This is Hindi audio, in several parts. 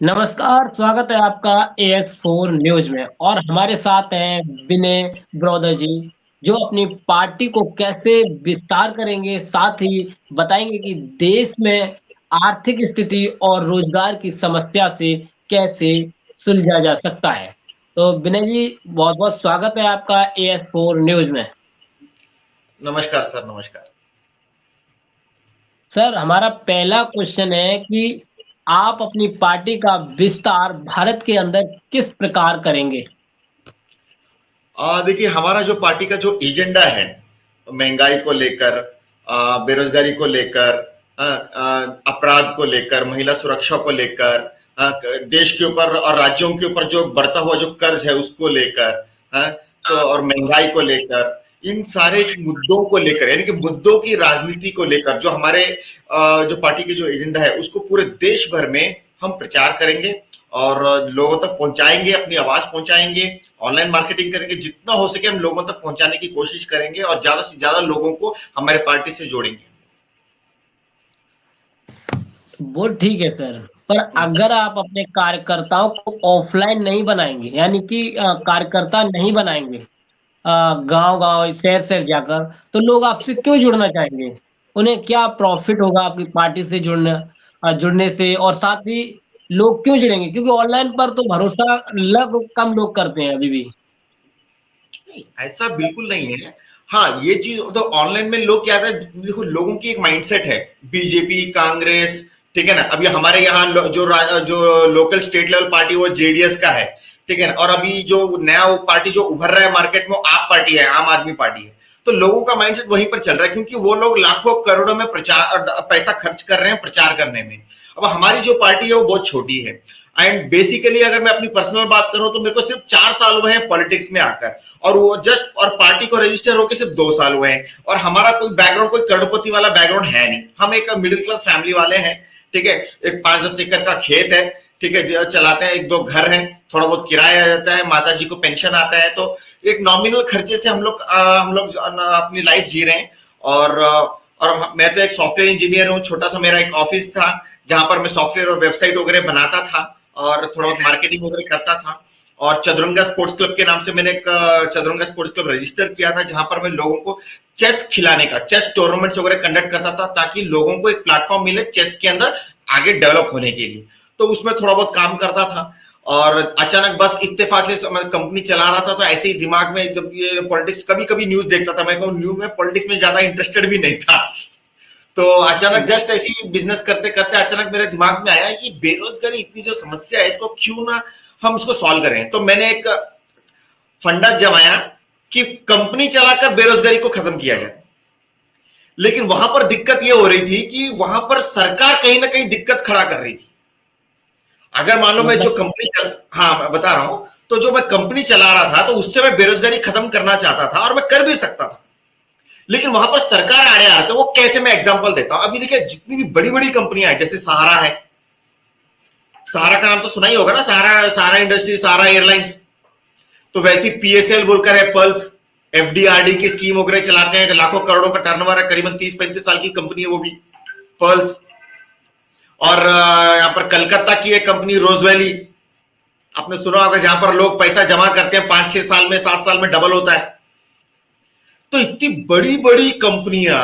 नमस्कार, स्वागत है आपका AS4 न्यूज़ में और हमारे साथ हैं विनय ब्रदर जी, जो अपनी पार्टी को कैसे विस्तार करेंगे, साथ ही बताएँगे कि देश में आर्थिक स्थिति और रोज़गार की समस्या से कैसे सुलझा जा सकता है। तो विनय जी, बहुत-बहुत स्वागत है आपका AS4 न्यूज़ में। नमस्कार सर, नमस्कार। सर, हमारा पहला क्वेश्चन है कि आप अपनी पार्टी का विस्तार भारत के अंदर किस प्रकार करेंगे? देखिए हमारा जो पार्टी का जो एजेंडा है, महंगाई को लेकर, बेरोजगारी को लेकर, अपराध को लेकर, महिला सुरक्षा को लेकर, देश के ऊपर और राज्यों के ऊपर जो बढ़ता हुआ जो कर्ज है उसको लेकर, तो और महंगाई को लेकर, इन सारे मुद्दों को लेकर यानी कि मुद्दों की राजनीति को लेकर जो हमारे जो पार्टी की जो एजेंडा है उसको पूरे देश भर में हम प्रचार करेंगे और लोगों तक पहुंचाएंगे, अपनी आवाज पहुंचाएंगे, ऑनलाइन मार्केटिंग करेंगे, जितना हो सके हम लोगों तक पहुंचाने की कोशिश करेंगे और ज्यादा से ज्यादा लोगों को हमारे पार्टी से जोड़ेंगे। वो ठीक है सर, पर अगर आप अपने कार्यकर्ताओं को ऑफलाइन नहीं बनाएँगे, यानी कि कार्यकर्ता नहीं बनाएँगे गाँव-गाँव, शहर-शहर जाकर, तो लोग आपसे क्यों जुड़ना चाहेंगे? उन्हें क्या प्रॉफ़िट होगा आपकी पार्टी से जुड़ने से और साथ ही लोग क्यों जुड़ेंगे? क्योंकि ऑनलाइन पर तो भरोसा कम लोग करते हैं अभी भी। नहीं, ऐसा बिल्कुल नहीं है। हाँ, ये चीज तो ऑनलाइन में लोग क्या है, देखो लोगों की एक माइंडसेट है, बीजेपी, कांग्रेस, ठीक है ना। अभी हमारे यहाँ जो लोकल स्टेट लेवल पार्टी वो जेडीएस का है, ठीक है ना। और अभी जो नया वो पार्टी जो उभर रहा है मार्केट में, आप पार्टी है, आम आदमी पार्टी है। तो लोगों का माइंडसेट वहीं पर चल रहा है, क्योंकि वो लोग लाखों करोड़ों में प्रचार पैसा खर्च कर रहे हैं प्रचार करने में। अब हमारी जो पार्टी है वो बहुत छोटी है। एंड बेसिकली अगर मैं अपनी पर्सनल बात करूं तो मेरे को सिर्फ 4 साल हुए हैं पॉलिटिक्स में आकर, और वो जस्ट और पार्टी को रजिस्टर होकर सिर्फ 2 साल हुए हैं। और हमारा कोई बैकग्राउंड कोई करोड़पति वाला बैकग्राउंड है नहीं, हम एक मिडिल क्लास फैमिली वाले हैं, ठीक है। एक 5-10 एकड़ का खेत है, ठीक है, जो चलाते हैं, 1-2 घर हैं, थोड़ा बहुत किराया आ जाता है, माता जी को पेंशन आता है, तो एक नॉमिनल खर्चे से हम लोग अपनी लाइफ जी रहे हैं। और मैं तो एक सॉफ्टवेयर इंजीनियर हूँ, छोटा सा मेरा एक ऑफिस था जहां पर मैं सॉफ्टवेयर और वेबसाइट वगैरह बनाता था और थोड़ा बहुत मार्केटिंग वगैरह करता था। और चतुरंगा स्पोर्ट्स क्लब के नाम से मैंने एक चतुरंगा स्पोर्ट्स क्लब रजिस्टर किया था, जहां पर मैं लोगों को चेस खिलाने का, चेस टूर्नामेंट्स वगैरह कंडक्ट करता था, ताकि लोगों को एक प्लेटफॉर्म मिले चेस के अंदर आगे डेवलप होने के लिए। तो उसमें थोड़ा बहुत काम करता था। और अचानक बस इत्तेफाक से मैं कंपनी चला रहा था, तो ऐसे ही दिमाग में जब ये पॉलिटिक्स, कभी कभी न्यूज देखता था, मैं न्यूज में पॉलिटिक्स में ज्यादा इंटरेस्टेड भी नहीं था। तो अचानक जस्ट ऐसी बिजनेस करते करते अचानक मेरे दिमाग में आया, ये बेरोजगारी इतनी जो समस्या है, इसको क्यों ना हम उसको सॉल्व करें। तो मैंने एक फंडा जमाया कि कंपनी चलाकर बेरोजगारी को खत्म किया जाए। लेकिन वहां पर दिक्कत ये हो रही थी कि वहां पर सरकार कहीं ना कहीं दिक्कत खड़ा कर रही थी। अगर मान लो मैं जो मतलब कंपनी हाँ मैं बता रहा हूं, तो जो मैं कंपनी चला रहा था तो उससे मैं बेरोजगारी खत्म करना चाहता था और मैं कर भी सकता था, लेकिन वहां पर सरकार आड़े आ, तो वो कैसे, मैं एग्जांपल देता हूं। अभी देखिए जितनी भी बड़ी बड़ी कंपनियां हैं, जैसे सहारा है, सहारा का नाम तो सुना ही होगा ना, सहारा सहारा इंडस्ट्री, सहारा एयरलाइंस। तो वैसी पीएसएल बोलकर है, पल्स, एफडीआरडी की स्कीम वगैरह चलाते हैं, लाखों करोड़ों का टर्नओवर है, करीबन 30-35 साल की कंपनी है वो भी, पल्स। और यहाँ पर कलकत्ता की एक कंपनी रोज वैली, आपने सुना होगा, जहां पर लोग पैसा जमा करते हैं, 5-6 साल में, 7 साल में डबल होता है। तो इतनी बड़ी बड़ी कंपनियां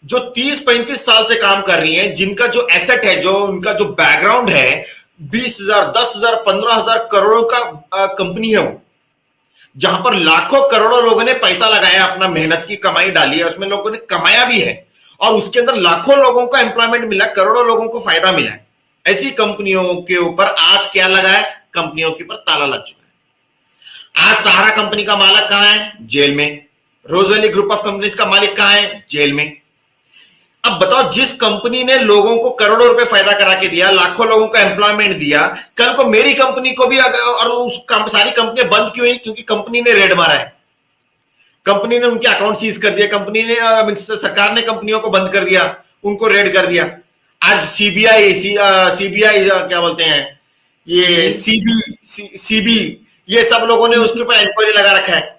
जो 30-35 साल से काम कर रही हैं, जिनका जो एसेट है, जो उनका जो बैकग्राउंड है, 20,000, 10,000, 15,000 करोड़ों का कंपनी है वो, जहां पर लाखों करोड़ों लोगों ने पैसा लगाया, अपना मेहनत की कमाई डाली है, उसमें लोगों ने कमाया भी है, और उसके अंदर लाखों लोगों को एम्प्लॉयमेंट मिला, करोड़ों लोगों को फायदा मिला है। ऐसी कंपनियों के ऊपर आज क्या लगा है, कंपनियों के ऊपर ताला लग चुका है। आज सहारा कंपनी का मालिक कहां है, जेल में। रोजवैली ग्रुप ऑफ कंपनीज का मालिक कहां है, जेल में। अब बताओ, जिस कंपनी ने लोगों को करोड़ों रुपए फायदा करा के दिया, लाखों लोगों को एम्प्लॉयमेंट दिया, कल को मेरी कंपनी को भी अगर, और उस सारी कंपनियां बंद क्यों हुई, क्योंकि कंपनी ने रेड मारा है, कंपनी ने उनके अकाउंट सीज कर दिया, कंपनी ने सरकार ने कंपनियों को बंद कर दिया, उनको रेड कर दिया। आज सीबीआई क्या बोलते हैं, ये सीबी, ये सब लोगों ने उसके ऊपर इंक्वायरी लगा रखा है।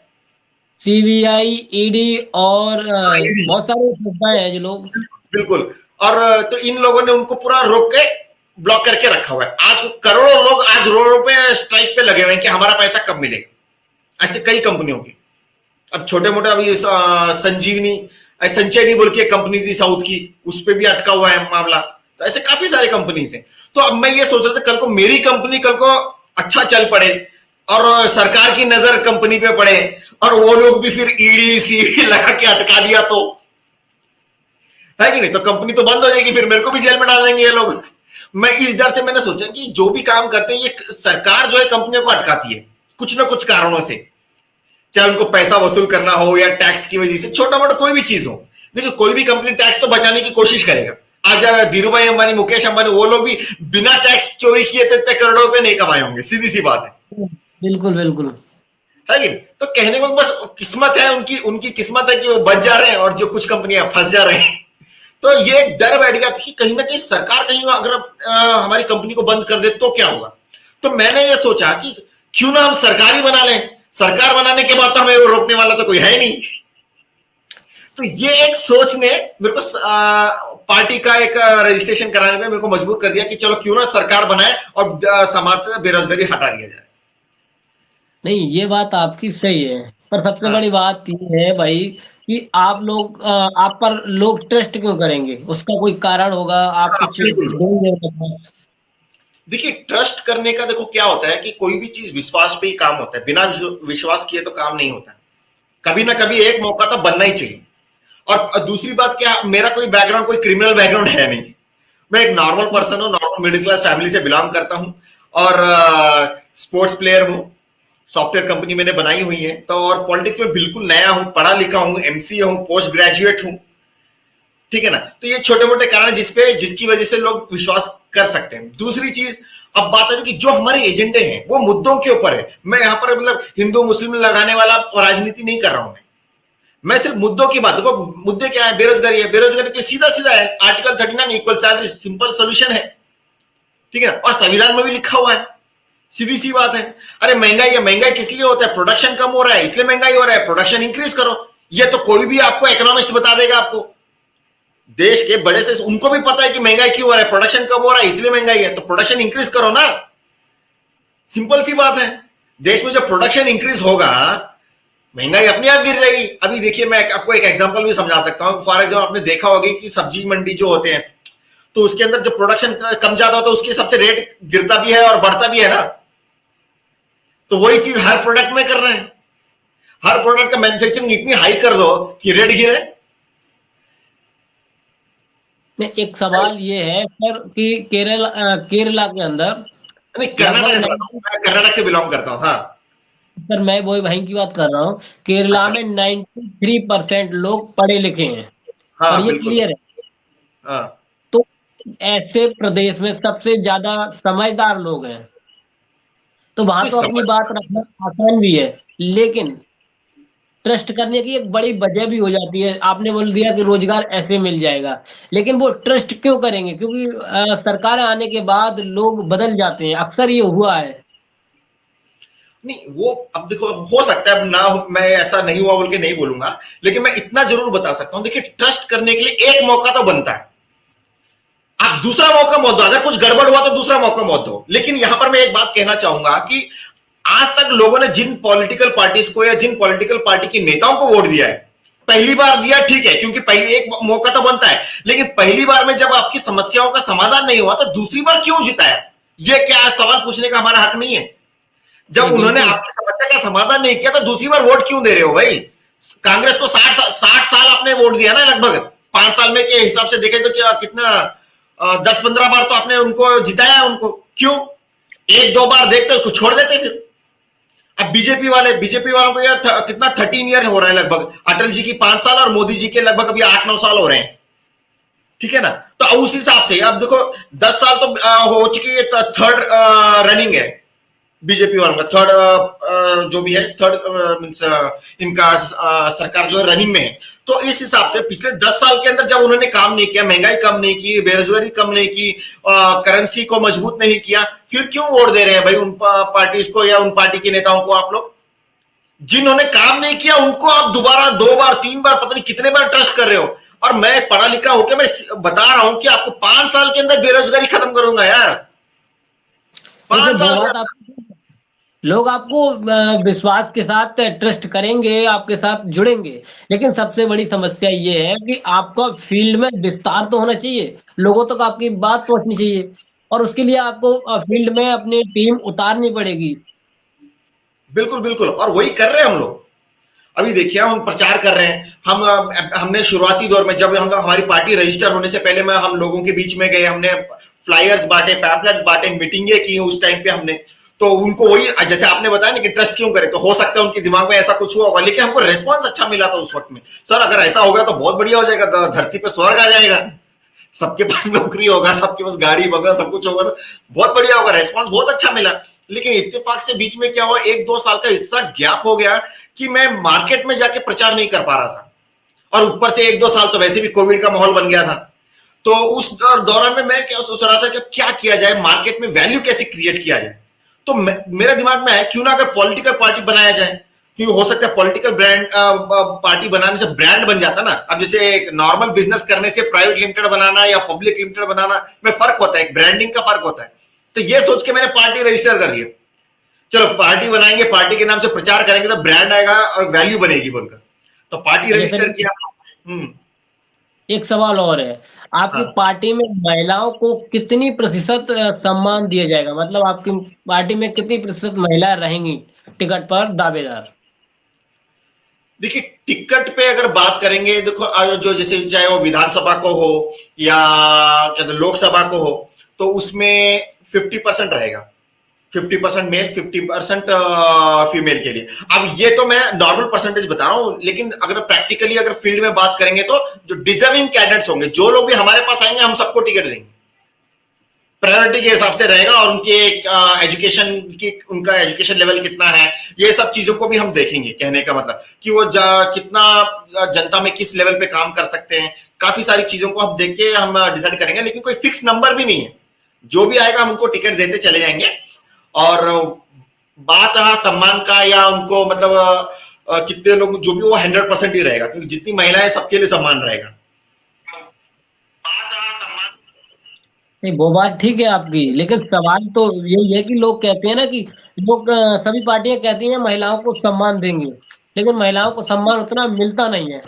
सीबीआई, ईडी और ईडी, बहुत सारे संस्थाएं हैं जो लोग। बिल्कुल। और तो इन लोगों ने उनको पूरा रोक के ब्लॉक करके रखा हुआ है। आज करोड़ों लोग आज रोडों पे स्ट्राइक पे लगे हुए हैं कि हमारा पैसा कब मिलेगा। ऐसे कई कंपनियों की, अब छोटे मोटे अभी संजीवनी संचय नहीं बोल के कंपनी थी साउथ की, उस पर भी अटका हुआ है मामला। तो ऐसे काफी सारे कंपनीज हैं। तो अब मैं ये सोच रहा था कल को मेरी कंपनी कल को अच्छा चल पड़े और सरकार की नजर कंपनी पे पड़े और वो लोग भी फिर ईडी सीडी लगा के अटका दिया तो है कि नहीं, तो कंपनी तो बंद हो जाएगी, फिर मेरे को भी जेल में डाल देंगे ये लोग। मैं इस डर से मैंने सोचा कि जो भी काम करते हैं ये सरकार जो है कंपनियों को अटकाती है कुछ ना कुछ कारणों से, चाहे उनको पैसा वसूल करना हो या टैक्स की वजह से, छोटा मोटा कोई भी चीज हो। देखिए कोई भी कंपनी टैक्स तो बचाने की कोशिश करेगा। आज धीरूभाई अंबानी, मुकेश अंबानी, वो लोग भी बिना टैक्स चोरी किए तो इतने करोड़ों रुपए नहीं कमाए होंगे, सीधी सी बात है। बिल्कुल बिल्कुल है कि तो कहने को बस किस्मत है उनकी, उनकी किस्मत है कि वो बच जा रहे हैं और जो कुछ कंपनियां फंस जा रहे हैं। तो ये डर बैठ गया था कि कहीं ना कहीं सरकार कहीं अगर हमारी कंपनी को बंद कर दे तो क्या होगा। तो मैंने ये सोचा कि क्यों ना हम सरकार ही बना लें, सरकार बनाने के बाद तो हमें रोकने वाला तो कोई है नहीं। तो ये एक सोच ने मेरे को पार्टी का एक रजिस्ट्रेशन कराने में मेरे को मजबूर कर दिया कि चलो क्यों ना सरकार बनाए और समाज से बेरोजगारी हटा दिया जाए। नहीं, ये बात आपकी सही है, पर सबसे बड़ी बात ये है भाई कि आप लोग आप पर लोग ट्रस्ट क्यों करेंगे, उसका कोई कारण होगा, आप कुछ देंगे। देखिए ट्रस्ट करने का देखो क्या होता है कि कोई भी चीज विश्वास पे ही काम होता है, बिना विश्वास किए तो काम नहीं होता। कभी ना कभी एक मौका तो बनना ही चाहिए। और दूसरी बात क्या, मेरा कोई बैकग्राउंड कोई क्रिमिनल बैकग्राउंड है नहीं, मैं एक नॉर्मल पर्सन हूँ, नॉर्मल मिडिल क्लास फैमिली से बिलोंग करता हूँ और स्पोर्ट्स प्लेयर हूँ, सॉफ्टवेयर कंपनी मैंने बनाई हुई है। तो और पॉलिटिक्स में बिल्कुल नया हूँ, पढ़ा लिखा हूँ, एमसीए हूँ, पोस्ट ग्रेजुएट हूँ, ठीक है ना। तो ये छोटे मोटे कारण जिसकी वजह से लोग विश्वास कर सकते हैं। दूसरी चीज, अब बात है कि जो हमारे एजेंडे हैं वो मुद्दों के ऊपर है। मैं यहाँ पर मतलब हिंदू मुस्लिम लगाने वाला राजनीति नहीं कर रहा हूं, मैं सिर्फ मुद्दों की बात। देखो मुद्दे क्या है, बेरोजगारी है, बेरोजगारी के सीधा सीधा है article 39 equal salary, simple solution है, ठीक है ना। और संविधान में भी लिखा हुआ है, सीधी सी बात है। अरे महंगाई है, महंगाई किस लिए होता है, प्रोडक्शन कम हो रहा है इसलिए महंगाई हो रहा है, प्रोडक्शन इंक्रीज करो। ये तो कोई भी आपको इकोनॉमिस्ट बता देगा, आपको देश के बड़े से उनको भी पता है कि महंगाई क्यों हो रहा है, प्रोडक्शन कम हो रहा है इसलिए महंगाई है, तो प्रोडक्शन इंक्रीज करो ना, सिंपल सी बात है। देश में जब प्रोडक्शन इंक्रीज होगा महंगाई अपने आप गिर जाएगी। अभी देखिए मैं आपको एक एग्जांपल भी समझा सकता हूं। फॉर एग्जांपल आपने देखा होगा कि सब्जी मंडी जो होते हैं तो उसके अंदर जब प्रोडक्शन कम ज्यादा होता है उसके हिसाब से रेट गिरता भी है और बढ़ता भी है ना। तो वही चीज हर प्रोडक्ट में कर रहे हैं, हर प्रोडक्ट का मैन्युफैक्चरिंग इतनी हाई कर दो कि रेट गिरे। एक सवाल ये है सर कि केरला के अंदर, नहीं कर्नाटक से बिलोंग करता हूँ। हाँ सर मैं वही वहीं की बात कर रहा हूँ, केरला में 93% लोग पढ़े लिखे हैं। हाँ, और ये क्लियर है। हाँ। तो ऐसे प्रदेश में सबसे ज्यादा समझदार लोग हैं, तो वहां तो अपनी बात रखना आसान भी है, लेकिन ट्रस्ट करने की एक बड़ी वजह भी हो जाती है। आपने बोल दिया कि रोजगार ऐसे मिल जाएगा, लेकिन वो ट्रस्ट क्यों करेंगे, क्योंकि सरकार आने के बाद लोग बदल जाते हैं, अक्सर ये हुआ है। नहीं वो अब देखो हो सकता है ना, मैं ऐसा नहीं हुआ बोल के नहीं बोलूंगा, लेकिन मैं इतना जरूर बता सकता हूं, देखिए ट्रस्ट करने के लिए एक मौका तो बनता है, आप दूसरा मौका मत दो। अगर कुछ गड़बड़ हुआ तो दूसरा मौका मत दो। लेकिन यहां पर मैं एक बात कहना चाहूंगा कि आज तक लोगों ने जिन पॉलिटिकल पार्टीज को या जिन पॉलिटिकल पार्टी के नेताओं को वोट दिया है, पहली बार दिया ठीक है क्योंकि पहली एक मौका तो बनता है, लेकिन पहली बार में जब आपकी समस्याओं का समाधान नहीं हुआ तो दूसरी बार क्यों जिताया, यह क्या सवाल पूछने का हमारा हक नहीं है। जब उन्होंने आपकी समस्या का समाधान नहीं किया तो दूसरी बार वोट क्यों दे रहे हो भाई। कांग्रेस को 60 साल आपने वोट दिया ना, लगभग 5 साल में के हिसाब से देखें तो क्या कितना 10-15 बार तो आपने उनको जिताया है। उनको क्यों, एक दो बार देखते उसको छोड़ देते फिर। अब बीजेपी वालों को यार कितना 13 ईयर हो रहा है लगभग, अटल जी की 5 साल और मोदी जी के लगभग अभी 8-9 साल हो रहे हैं, ठीक है ना। तो उस हिसाब से अब देखो 10 साल तो हो चुकी है, थर्ड रनिंग है बीजेपी वालों का, थर्ड जो भी है, थर्ड मींस इनका सरकार जो है रनिंग में है। तो इस हिसाब से पिछले 10 साल के अंदर जब उन्होंने काम नहीं किया, महंगाई कम नहीं की, बेरोजगारी कम नहीं की, करेंसी को मजबूत नहीं किया, फिर क्यों वोट दे रहे हैं भाई उन पार्टीज को या उन पार्टी के नेताओं को। आप लोग जिन्होंने काम नहीं किया उनको आप दोबारा 2 बार 3 बार पता नहीं कितने बार ट्रस्ट कर रहे हो। और मैं पढ़ा लिखा होकर मैं बता रहा हूं कि आपको 5 साल के अंदर बेरोजगारी खत्म करूंगा यार। देखिए 5 साल वो में। बात आप, लोग आपको विश्वास के साथ ट्रस्ट करेंगे, आपके साथ जुड़ेंगे। लेकिन सबसे बड़ी समस्या ये है कि आपका फील्ड में विस्तार तो होना चाहिए, लोगों तक आपकी बात पहुंचनी चाहिए, और उसके लिए आपको फील्ड में अपनी टीम उतारनी पड़ेगी। बिल्कुल बिल्कुल, और वही कर रहे हैं हम लोग। अभी देखिए हम प्रचार कर रहे हैं। हमने शुरुआती दौर में जब हम हमारी पार्टी रजिस्टर होने से पहले में हम लोगों के बीच में गए, हमने फ्लायर्स बांटे, पैम्पलेट्स बांटे, मीटिंगें की उस टाइम पे हमने। तो उनको वही जैसे आपने बताया ना कि ट्रस्ट क्यों करे, तो हो सकता है उनके दिमाग में ऐसा कुछ हुआ होगा, लेकिन हमको रेस्पॉन्स अच्छा मिला था उस वक्त में। सर अगर ऐसा हो गया तो बहुत बढ़िया हो जाएगा, धरती पे स्वर्ग आ जाएगा, सबके पास नौकरी होगा, सबके पास गाड़ी वगैरह सब कुछ होगा, तो बहुत बढ़िया होगा। रेस्पॉन्स बहुत अच्छा मिला। लेकिन इत्तेफाक से बीच में क्या हुआ, 1-2 साल का इतना गैप हो गया कि मैं मार्केट में जाके प्रचार नहीं कर पा रहा था, और ऊपर से 1-2 साल तो वैसे भी कोविड का माहौल बन गया था। तो उस दौरान में मैं क्या सोच रहा था कि क्या किया जाए, मार्केट में वैल्यू कैसे क्रिएट किया जाए। तो मेरे दिमाग में है क्यों ना अगर पॉलिटिकल पार्टी बनाया जाए, क्यों हो सकता है पॉलिटिकल ब्रांड पार्टी बनाने से ब्रांड बन जाता ना। अब जैसे एक नॉर्मल बिजनेस करने से प्राइवेट लिमिटेड बनाना या पब्लिक लिमिटेड बनाना में फर्क होता है, एक ब्रांडिंग का फर्क होता है। तो ये सोच के मैंने पार्टी रजिस्टर कर दी। चलो पार्टी बनाएंगे, पार्टी के नाम से प्रचार करेंगे तो ब्रांड आएगा और वैल्यू बनेगी बोलकर, तो पार्टी जैसे रजिस्टर किया। हम्म। एक सवाल और है, आपकी हाँ पार्टी में महिलाओं को कितनी प्रतिशत सम्मान दिया जाएगा? मतलब आपकी पार्टी में कितनी प्रतिशत महिलाएं रहेंगी टिकट पर दावेदार? देखिए टिकट पे अगर बात करेंगे, देखो जो जैसे चाहे वो विधानसभा को हो या क्या लोकसभा को हो, तो उसमें 50% रहेगा। 50% मेल, 50% फीमेल के लिए। अब ये तो मैं नॉर्मल परसेंटेज बता रहा हूं, लेकिन अगर प्रैक्टिकली अगर फील्ड में बात करेंगे तो जो डिजर्विंग कैंडिडेट्स होंगे, जो लोग भी हमारे पास आएंगे, हम सबको टिकट देंगे। प्रायोरिटी के हिसाब से रहेगा, और उनके एजुकेशन की, उनका एजुकेशन लेवल कितना है, ये सब चीजों को भी हम देखेंगे। कहने का मतलब कि वो कितना जनता में किस लेवल पे काम कर सकते हैं, काफी सारी चीजों को हम देख के हम डिसाइड करेंगे। लेकिन कोई फिक्स नंबर भी नहीं है, जो भी आएगा हम उनको टिकट देते चले जाएंगे। और बात रहा सम्मान का या उनको मतलब कितने लोग, जो भी वो 100% ही रहेगा, क्योंकि जितनी महिलाएं सबके लिए सम्मान रहेगा। नहीं वो बात ठीक है आपकी, लेकिन सवाल तो यही है कि लोग कहते हैं ना कि लोग सभी पार्टियां कहती हैं महिलाओं को सम्मान देंगे, लेकिन महिलाओं को सम्मान उतना मिलता नहीं है,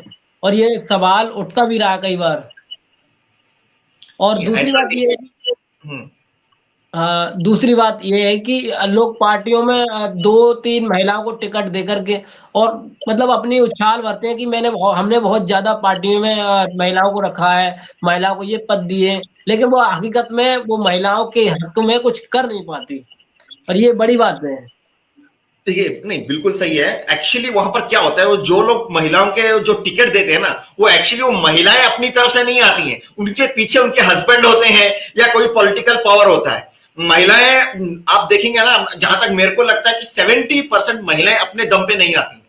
और ये सवाल उठता भी रहा कई बार। और दूसरी ऐसा बात नहीं ये है। है, हम्म। दूसरी बात ये है कि लोग पार्टियों में 2-3 महिलाओं को टिकट दे करके और मतलब अपनी उछाल भरते हैं कि हमने बहुत ज्यादा पार्टियों में महिलाओं को रखा है, महिलाओं को ये पद दिए, लेकिन वो हकीकत में वो महिलाओं के हक में कुछ कर नहीं पाती, और ये बड़ी बात है। देखिए नहीं बिल्कुल सही है। एक्चुअली वहां पर क्या होता है, वो जो लोग महिलाओं के जो टिकट देते हैं ना, वो एक्चुअली वो महिलाएं अपनी तरफ से नहीं आती हैं, उनके पीछे उनके हस्बैंड होते हैं या कोई पॉलिटिकल पावर होता है। महिलाएं आप देखेंगे ना, जहां तक मेरे को लगता है कि 70% महिलाएं अपने दम पे नहीं आती,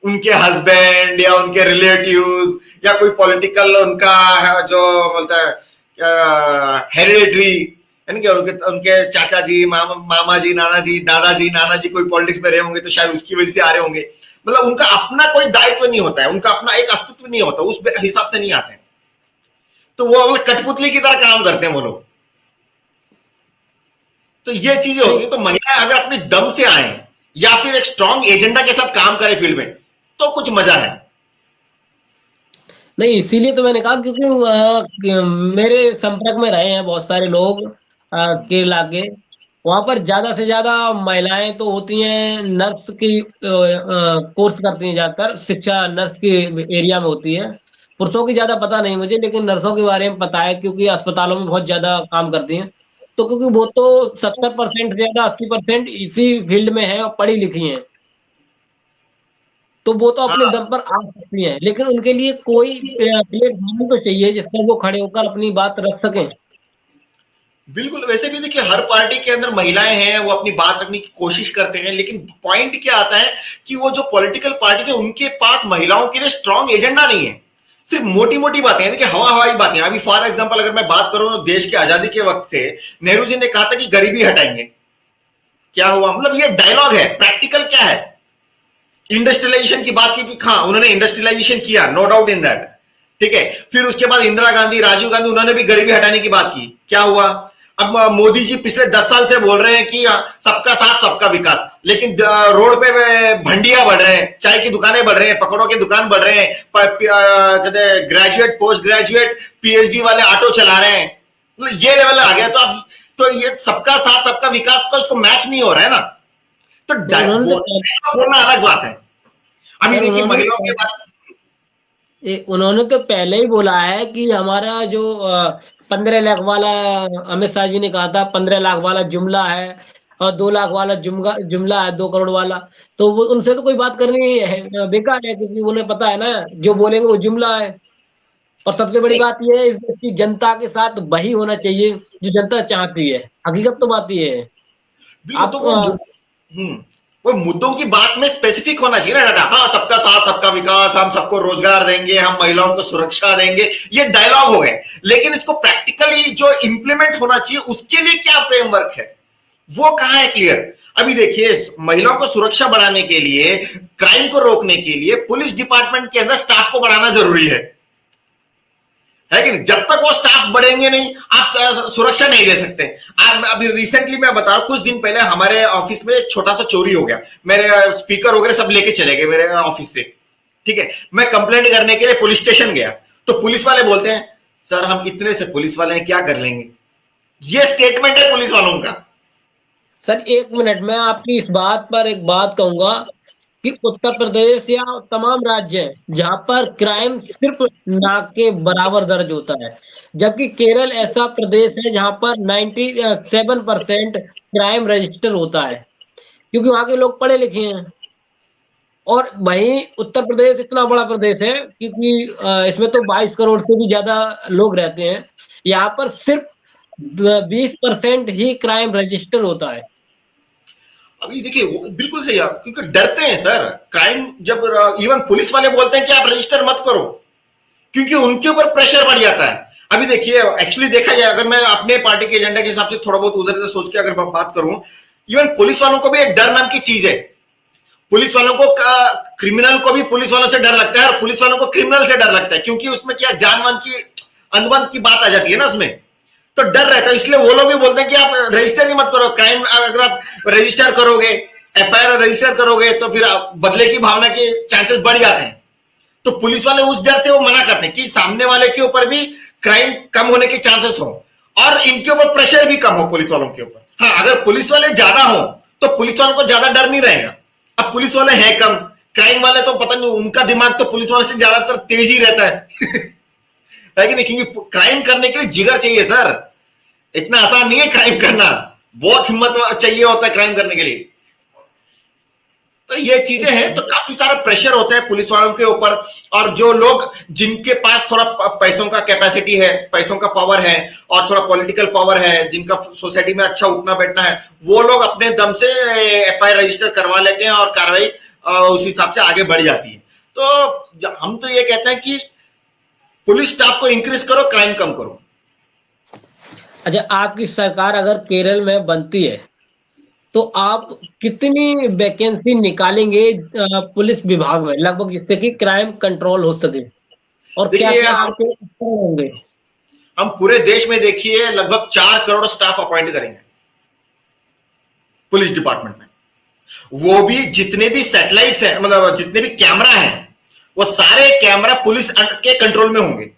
उनके हस्बैंड या उनके रिलेटिव्स या कोई पॉलिटिकल उनका जो बोलता है हेरिडेटरी, यानी कि उनके उनके चाचा जी, मामा जी, नाना जी, दादाजी, नाना जी कोई पॉलिटिक्स में रहे होंगे तो शायद उसकी वजह से आ रहे होंगे। मतलब उनका अपना कोई दायित्व नहीं होता है, उनका अपना एक अस्तित्व नहीं होता, उस हिसाब से नहीं आते हैं, तो वो कठपुतली की तरह काम करते हैं वो लोग। तो ये चीजें नहीं होगी। तो महिलाएं अगर अपने दम से आए या फिर एक स्ट्रॉन्ग एजेंडा के साथ काम करें फील्ड में, तो कुछ मजा है। नहीं इसीलिए तो मैंने कहा, क्योंकि मेरे संपर्क में रहे हैं बहुत सारे लोग केरला के, वहां पर ज्यादा से ज्यादा महिलाएं तो होती हैं, नर्स की कोर्स करती हैं, ज्यादातर शिक्षा नर्स के एरिया में होती है। पुरुषों की ज्यादा पता नहीं मुझे, लेकिन नर्सों के बारे में पता है, क्योंकि अस्पतालों में बहुत ज्यादा काम करती हैं। तो क्योंकि वो तो 70% से ज्यादा 80% इसी फील्ड में है और पढ़ी लिखी हैं, तो वो तो अपने हाँ दम पर आ सकती हैं, लेकिन उनके लिए कोई प्लेटफॉर्म तो चाहिए जिस पर वो खड़े होकर अपनी बात रख सकें। बिल्कुल। वैसे भी देखिए हर पार्टी के अंदर महिलाएं हैं, वो अपनी बात रखने की कोशिश करते हैं, लेकिन पॉइंट क्या आता है कि वो जो पॉलिटिकल पार्टी है उनके पास महिलाओं के लिए स्ट्रॉन्ग एजेंडा नहीं है, सिर्फ मोटी मोटी बातें हैं। देखिए हवा हवाई बातें। अभी फॉर एग्जांपल अगर मैं बात करूं तो देश की आजादी के वक्त से नेहरू जी ने कहा था कि गरीबी हटाएंगे, क्या हुआ? मतलब ये डायलॉग है, प्रैक्टिकल क्या है? इंडस्ट्रियलाइजेशन की बात की थी, हाँ उन्होंने इंडस्ट्रियलाइजेशन किया, नो डाउट इन दैट, ठीक है। फिर उसके बाद इंदिरा गांधी, राजीव गांधी, उन्होंने भी गरीबी हटाने की बात की, क्या हुआ? अब मोदी जी पिछले 10 साल से बोल रहे हैं कि सबका साथ सबका विकास, लेकिन रोड पे भंडिया बढ़ रहे हैं, चाय की दुकानें बढ़ रहे हैं, पकौड़ों की दुकान बढ़ रहे हैं, कहते ग्रेजुएट, पोस्ट ग्रेजुएट, पीएचडी वाले ऑटो चला रहे हैं, मतलब ये लेवल आ गया। तो अब तो ये सबका साथ सबका विकास का उसको मैच नहीं हो रहा है ना, तो बोलना अलग बात है। अभी देखिए महिलाओं के बात, उन्होंने तो पहले ही बोला है कि हमारा जो 15 लाख वाला, अमित शाह जी ने कहा था 15 लाख वाला जुमला है और 2 लाख वाला जुमला है, 2 करोड़ वाला, तो वो उनसे तो कोई बात करनी है बेकार है, क्योंकि उन्हें पता है ना जो बोलेंगे वो जुमला है। और सबसे बड़ी बात यह है इस देश की जनता के साथ वही होना चाहिए जो जनता चाहती है, हकीकत तो बात ये है। आप वो मुद्दों की बात में स्पेसिफिक होना चाहिए ना दादा। हाँ, सबका साथ सबका विकास, हम सबको रोजगार देंगे, हम महिलाओं को सुरक्षा देंगे, ये डायलॉग हो गए, लेकिन इसको प्रैक्टिकली जो इंप्लीमेंट होना चाहिए उसके लिए क्या फ्रेमवर्क है, वो कहां है क्लियर? अभी देखिए, महिलाओं को सुरक्षा बढ़ाने के लिए, क्राइम को रोकने के लिए पुलिस डिपार्टमेंट के अंदर स्टाफ को बढ़ाना जरूरी है कि नहीं? जब तक वो स्टाफ बढ़ेंगे नहीं, आप सुरक्षा नहीं दे सकते। आप अभी रिसेंटली मैं बताऊं, कुछ दिन पहले हमारे ऑफिस में एक छोटा सा चोरी हो गया, मेरे स्पीकर वगैरह सब लेके चले गए मेरे ऑफिस से, ठीक है। मैं कंप्लेंट करने के लिए पुलिस स्टेशन गया, तो पुलिस वाले बोलते हैं, सर हम इतने से पुलिस वाले हैं, क्या कर लेंगे? ये स्टेटमेंट है पुलिस वालों का। सर 1 मिनट, मैं आपकी इस बात पर एक बात कहूंगा कि उत्तर प्रदेश या तमाम राज्य हैं जहां पर क्राइम सिर्फ नाक के बराबर दर्ज होता है, जबकि केरल ऐसा प्रदेश है जहां पर 97% क्राइम रजिस्टर होता है, क्योंकि वहां के लोग पढ़े लिखे हैं। और वहीं उत्तर प्रदेश इतना बड़ा प्रदेश है क्योंकि इसमें तो 22 करोड़ से भी ज्यादा लोग रहते हैं, यहाँ पर सिर्फ 20% ही क्राइम रजिस्टर होता है। अभी देखिए बिल्कुल सही है, क्योंकि डरते हैं सर क्राइम, जब इवन पुलिस वाले बोलते हैं कि आप रजिस्टर मत करो, क्योंकि उनके ऊपर प्रेशर बढ़ जाता है। अभी देखिए, एक्चुअली देखा जाए, अगर मैं अपने पार्टी के एजेंडा के हिसाब से थोड़ा बहुत उधर से सोच के अगर बात करूं, इवन पुलिस वालों को भी एक डर नाम की चीज है। पुलिस वालों को, क्रिमिनल को भी पुलिस वालों से डर लगता है, और पुलिस वालों को क्रिमिनल से डर लगता है, क्योंकि उसमें क्या जानवन की, अंदवन की बात आ जाती है ना उसमें, तो डर रहता है। इसलिए वो लोग भी बोलते हैं कि आप रजिस्टर ही मत करो क्राइम। अगर आप रजिस्टर करोगे, एफआईआर रजिस्टर करोगे, तो फिर बदले की भावना के चांसेस बढ़ जाते हैं। तो पुलिस वाले उस डर से वो मना करते हैं कि सामने वाले के ऊपर भी क्राइम कम होने के चांसेस हो, और इनके ऊपर प्रेशर भी कम हो पुलिस वालों के ऊपर। हाँ, अगर पुलिस वाले ज्यादा हो तो पुलिस वालों को ज्यादा डर नहीं रहेगा। अब पुलिस वाले हैं कम, क्राइम वाले तो पता नहीं, उनका दिमाग तो पुलिस वाले से ज्यादातर तेज ही रहता है कि नहीं? क्योंकि क्राइम करने के लिए जिगर चाहिए सर, इतना आसान नहीं है क्राइम करना, बहुत हिम्मत चाहिए होता है क्राइम करने के लिए। तो ये चीजें हैं, तो काफी सारा प्रेशर होता है पुलिस वालों के ऊपर। और जो लोग जिनके पास थोड़ा पैसों का कैपेसिटी है, पैसों का पावर है, और थोड़ा पॉलिटिकल पावर है, जिनका सोसाइटी में अच्छा उठना बैठना है, वो लोग अपने दम से एफआईआर रजिस्टर करवा लेते हैं और कार्रवाई उस हिसाब से आगे बढ़ जाती है। तो हम तो ये कहते हैं कि पुलिस स्टाफ को इंक्रीज करो, क्राइम कम करो। अच्छा, आपकी सरकार अगर केरल में बनती है तो आप कितनी वैकेंसी निकालेंगे पुलिस विभाग में लगभग, जिससे कि क्राइम कंट्रोल हो सके, और क्या क्या आपके होंगे? हम पूरे देश में देखिए लगभग 4 करोड़ स्टाफ अपॉइंट करेंगे पुलिस डिपार्टमेंट में। वो भी जितने भी सैटेलाइट्स हैं, मतलब जितने भी कैमरा हैं, वो सारे कैमरा पुलिस के कंट्रोल में होंगे।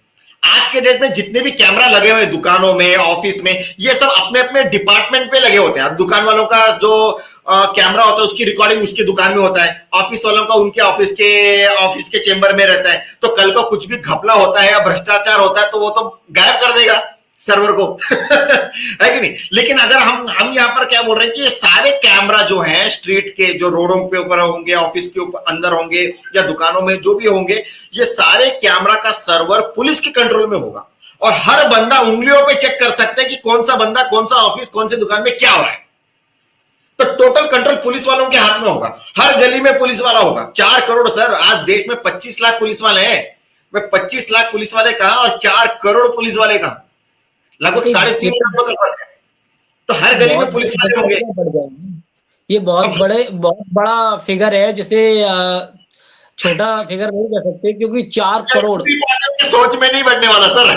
आज के डेट में जितने भी कैमरा लगे हुए दुकानों में, ऑफिस में, ये सब अपने अपने डिपार्टमेंट पे लगे होते हैं। दुकान वालों का जो कैमरा होता है उसकी रिकॉर्डिंग उसकी दुकान में होता है, ऑफिस वालों का उनके ऑफिस के चेंबर में रहता है। तो कल को कुछ भी घपला होता है या भ्रष्टाचार होता है तो वो तो गायब कर देगा सर्वर को है कि नहीं? लेकिन अगर हम यहाँ पर क्या बोल रहे हैं कि ये सारे कैमरा जो हैं स्ट्रीट के, जो रोडों के ऊपर होंगे, ऑफिस के ऊपर अंदर होंगे, या दुकानों में जो भी होंगे, ये सारे कैमरा का सर्वर पुलिस के कंट्रोल में होगा। और हर बंदा उंगलियों पे चेक कर सकता है कि कौन सा बंदा, कौन सा ऑफिस, कौन सी दुकान में क्या हो रहा है। तो टोटल कंट्रोल पुलिस वालों के हाथ में होगा, हर गली में पुलिस वाला होगा। 4 करोड़ सर, आज देश में 25 लाख पुलिस वाले हैं। मैं 25 लाख पुलिस वाले कहा और 4 करोड़ पुलिस वाले कहा, लगभग 3.5 लाख का फर्क है। तो हर गली में पुलिस वाले होंगे। ये बहुत बड़ा फिगर है, जिसे छोटा फिगर नहीं कह सकते, क्योंकि 4 करोड़ सोच में नहीं बैठने वाला सर।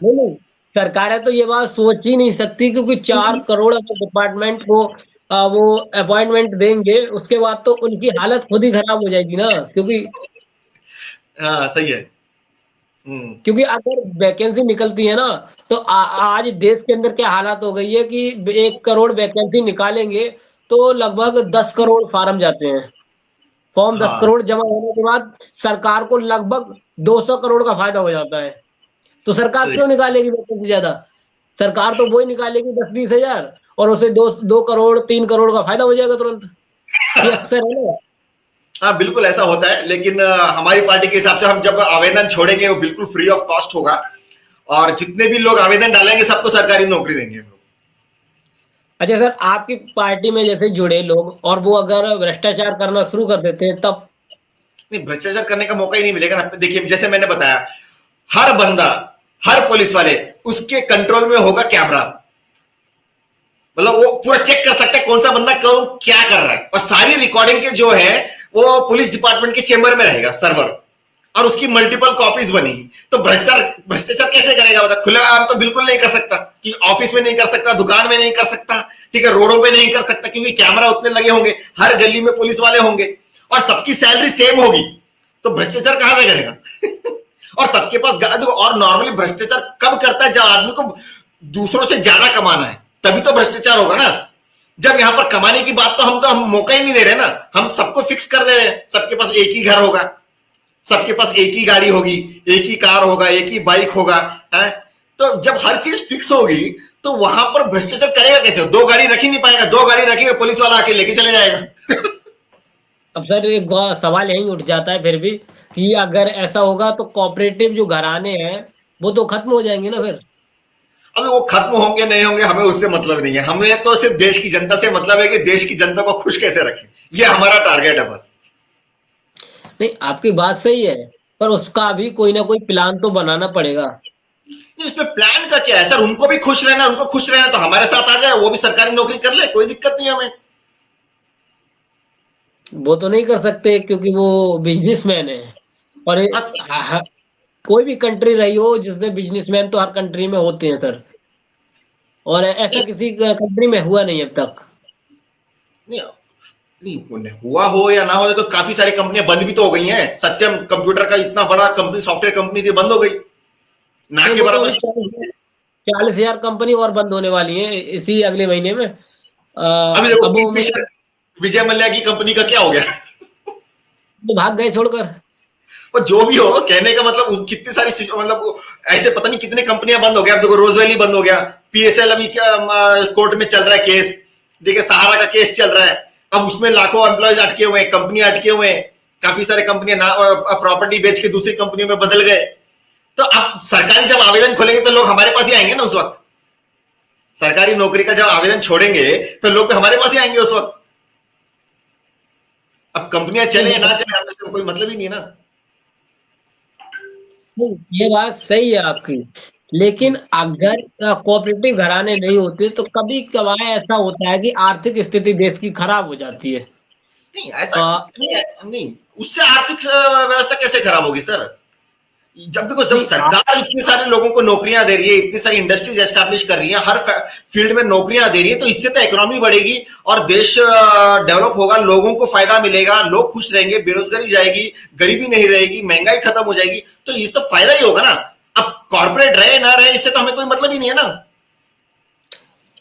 नहीं नहीं, सरकारें तो ये बात सोच ही नहीं सकती, क्योंकि 4 करोड़ अगर डिपार्टमेंट को वो अपॉइंटमेंट देंगे, उसके बाद तो उनकी हालत खुद ही खराब हो जाएगी ना, क्योंकि हाँ सही है। क्योंकि अगर वैकेंसी निकलती है ना, तो आज देश के अंदर क्या हालत हो गई है कि 1 करोड़ वैकेंसी निकालेंगे तो लगभग 10 करोड़ फार्म जाते हैं। फॉर्म 10 हाँ करोड़ जमा होने के बाद सरकार को लगभग 200 करोड़ का फायदा हो जाता है। तो सरकार सही। क्यों निकालेगी वैकेंसी ज्यादा? सरकार तो वही निकालेगी 10-20 हजार, और उसे 2 करोड़ 3 करोड़ का फायदा हो जाएगा तुरंत। ये अक्सर है ना। हाँ बिल्कुल ऐसा होता है, लेकिन हमारी पार्टी के हिसाब से हम जब आवेदन छोड़ेंगे वो बिल्कुल फ्री ऑफ कॉस्ट होगा, और जितने भी लोग आवेदन डालेंगे सबको सरकारी नौकरी देंगे। अच्छा सर, आपकी पार्टी में जैसे जुड़े लोग और वो अगर भ्रष्टाचार करना शुरू कर देते हैं तब? नहीं, भ्रष्टाचार करने का मौका ही नहीं मिलेगा ना। देखिए जैसे मैंने बताया, हर बंदा, हर पुलिस वाले, उसके कंट्रोल में होगा कैमरा। मतलब वो पूरा चेक कर सकता है कौन सा बंदा कौन क्या कर रहा है, और सारी रिकॉर्डिंग के जो है वो पुलिस डिपार्टमेंट के चेंबर में रहेगा सर्वर, और उसकी मल्टीपल कॉपीज बनेगी। तो भ्रष्टाचार कैसे करेगा? मतलब खुला आम तो बिल्कुल नहीं कर सकता, कि ऑफिस में नहीं कर सकता, दुकान में नहीं कर सकता, ठीक है, रोडों पे नहीं कर सकता, क्योंकि कैमरा उतने लगे होंगे, हर गली में पुलिस वाले होंगे, और सबकी सैलरी सेम होगी, तो भ्रष्टाचार कहां से करेगा? और सबके पास देखो, और नॉर्मली भ्रष्टाचार कब करता है? जब आदमी को दूसरों से ज्यादा कमाना है, तभी तो भ्रष्टाचार होगा ना। जब यहां पर कमाने की बात, तो हम मौका ही नहीं दे रहे ना, हम सबको फिक्स कर दे रहे हैं, सबके पास एक ही घर होगा, सबके पास एक ही गाड़ी होगी, एक ही कार होगा, एक ही बाइक होगा, है? तो जब हर चीज फिक्स होगी तो वहां पर भ्रष्टाचार करेगा कैसे? 2 गाड़ी रख ही नहीं पाएगा, 2 गाड़ी रखेगा पुलिस वाला आके लेके चले जाएगा। अब सर एक सवाल यही उठ जाता है फिर भी, कि अगर ऐसा होगा तो कोऑपरेटिव जो घराने हैं वो तो खत्म हो जाएंगे ना फिर। अब वो खत्म होंगे नहीं होंगे हमें उससे मतलब नहीं है, हमें तो सिर्फ देश की जनता से मतलब है कि देश की जनता को खुश कैसे रखें, ये हमारा टारगेट है बस। नहीं, आपकी बात सही है, पर उसका भी कोई ना कोई प्लान तो बनाना पड़ेगा। इसमें प्लान का क्या है सर? उनको भी खुश रहना, उनको खुश रहना तो हमारे साथ आ जाए, वो भी सरकारी नौकरी कर ले, कोई दिक्कत नहीं हमें। वो तो नहीं कर सकते क्योंकि वो बिजनेसमैन है, और कोई भी कंट्री रही हो जिसमें बिजनेसमैन तो हर कंट्री में होते हैं सर, और ऐसा किसी कंट्री में हुआ नहीं अब तक। नहीं, नहीं हुआ हो या ना हो, तो काफी सारी कंपनियां बंद भी तो हो गई हैं। सत्यम कंप्यूटर का इतना बड़ा कंपनी, सॉफ्टवेयर कंपनी थी, बंद हो गई ना के बराबर। 40,000 कंपनी और बंद होने वाली है इसी अगले महीने में। अभी देखो अब वो विजय मल्ल्या की कंपनी का क्या हो गया? तो भाग गए छोड़कर। और जो भी हो, कहने का मतलब कितनी सारी मतलब ऐसे पता नहीं कितने कंपनियां बंद हो गया। अब देखो रोज वैली बंद हो गया, पीएसएल अभी क्या कोर्ट में चल रहा है केस, देखिए सहारा का केस चल रहा है, अब उसमें लाखों एम्प्लॉयज अटके हुए हैं, कंपनियां अटके हुए हैं, काफी सारे कंपनियां प्रॉपर्टी बेच के दूसरी कंपनियों में बदल गए। तो अब सरकारी जब आवेदन खोलेंगे तो लोग हमारे पास ही आएंगे ना उस वक्त। सरकारी नौकरी का जब आवेदन छोड़ेंगे तो लोग तो हमारे पास ही आएंगे उस वक्त। अब कंपनियां चले ना चले, हमें कोई मतलब ही नहीं है ना। ये बात सही है आपकी, लेकिन अगर कोऑपरेटिव घराने नहीं होते तो कभी कभार ऐसा होता है कि आर्थिक स्थिति देश की खराब हो जाती है। नहीं ऐसा नहीं, उससे आर्थिक व्यवस्था कैसे खराब होगी सर? जब देखो, जब सरकार इतने सारे लोगों को नौकरियां दे रही है, इतनी सारी इंडस्ट्रीज एस्टैब्लिश कर रही है, हर फील्ड में नौकरियां दे रही है, तो इससे तो इकोनॉमी बढ़ेगी और देश डेवलप होगा, लोगों को फायदा मिलेगा, लोग खुश रहेंगे, बेरोजगारी जाएगी, गरीबी नहीं रहेगी, महंगाई खत्म हो जाएगी, तो इससे तो फायदा ही होगा ना। अब कॉर्पोरेट रहे ना रहे, इससे तो हमें कोई मतलब ही नहीं है ना।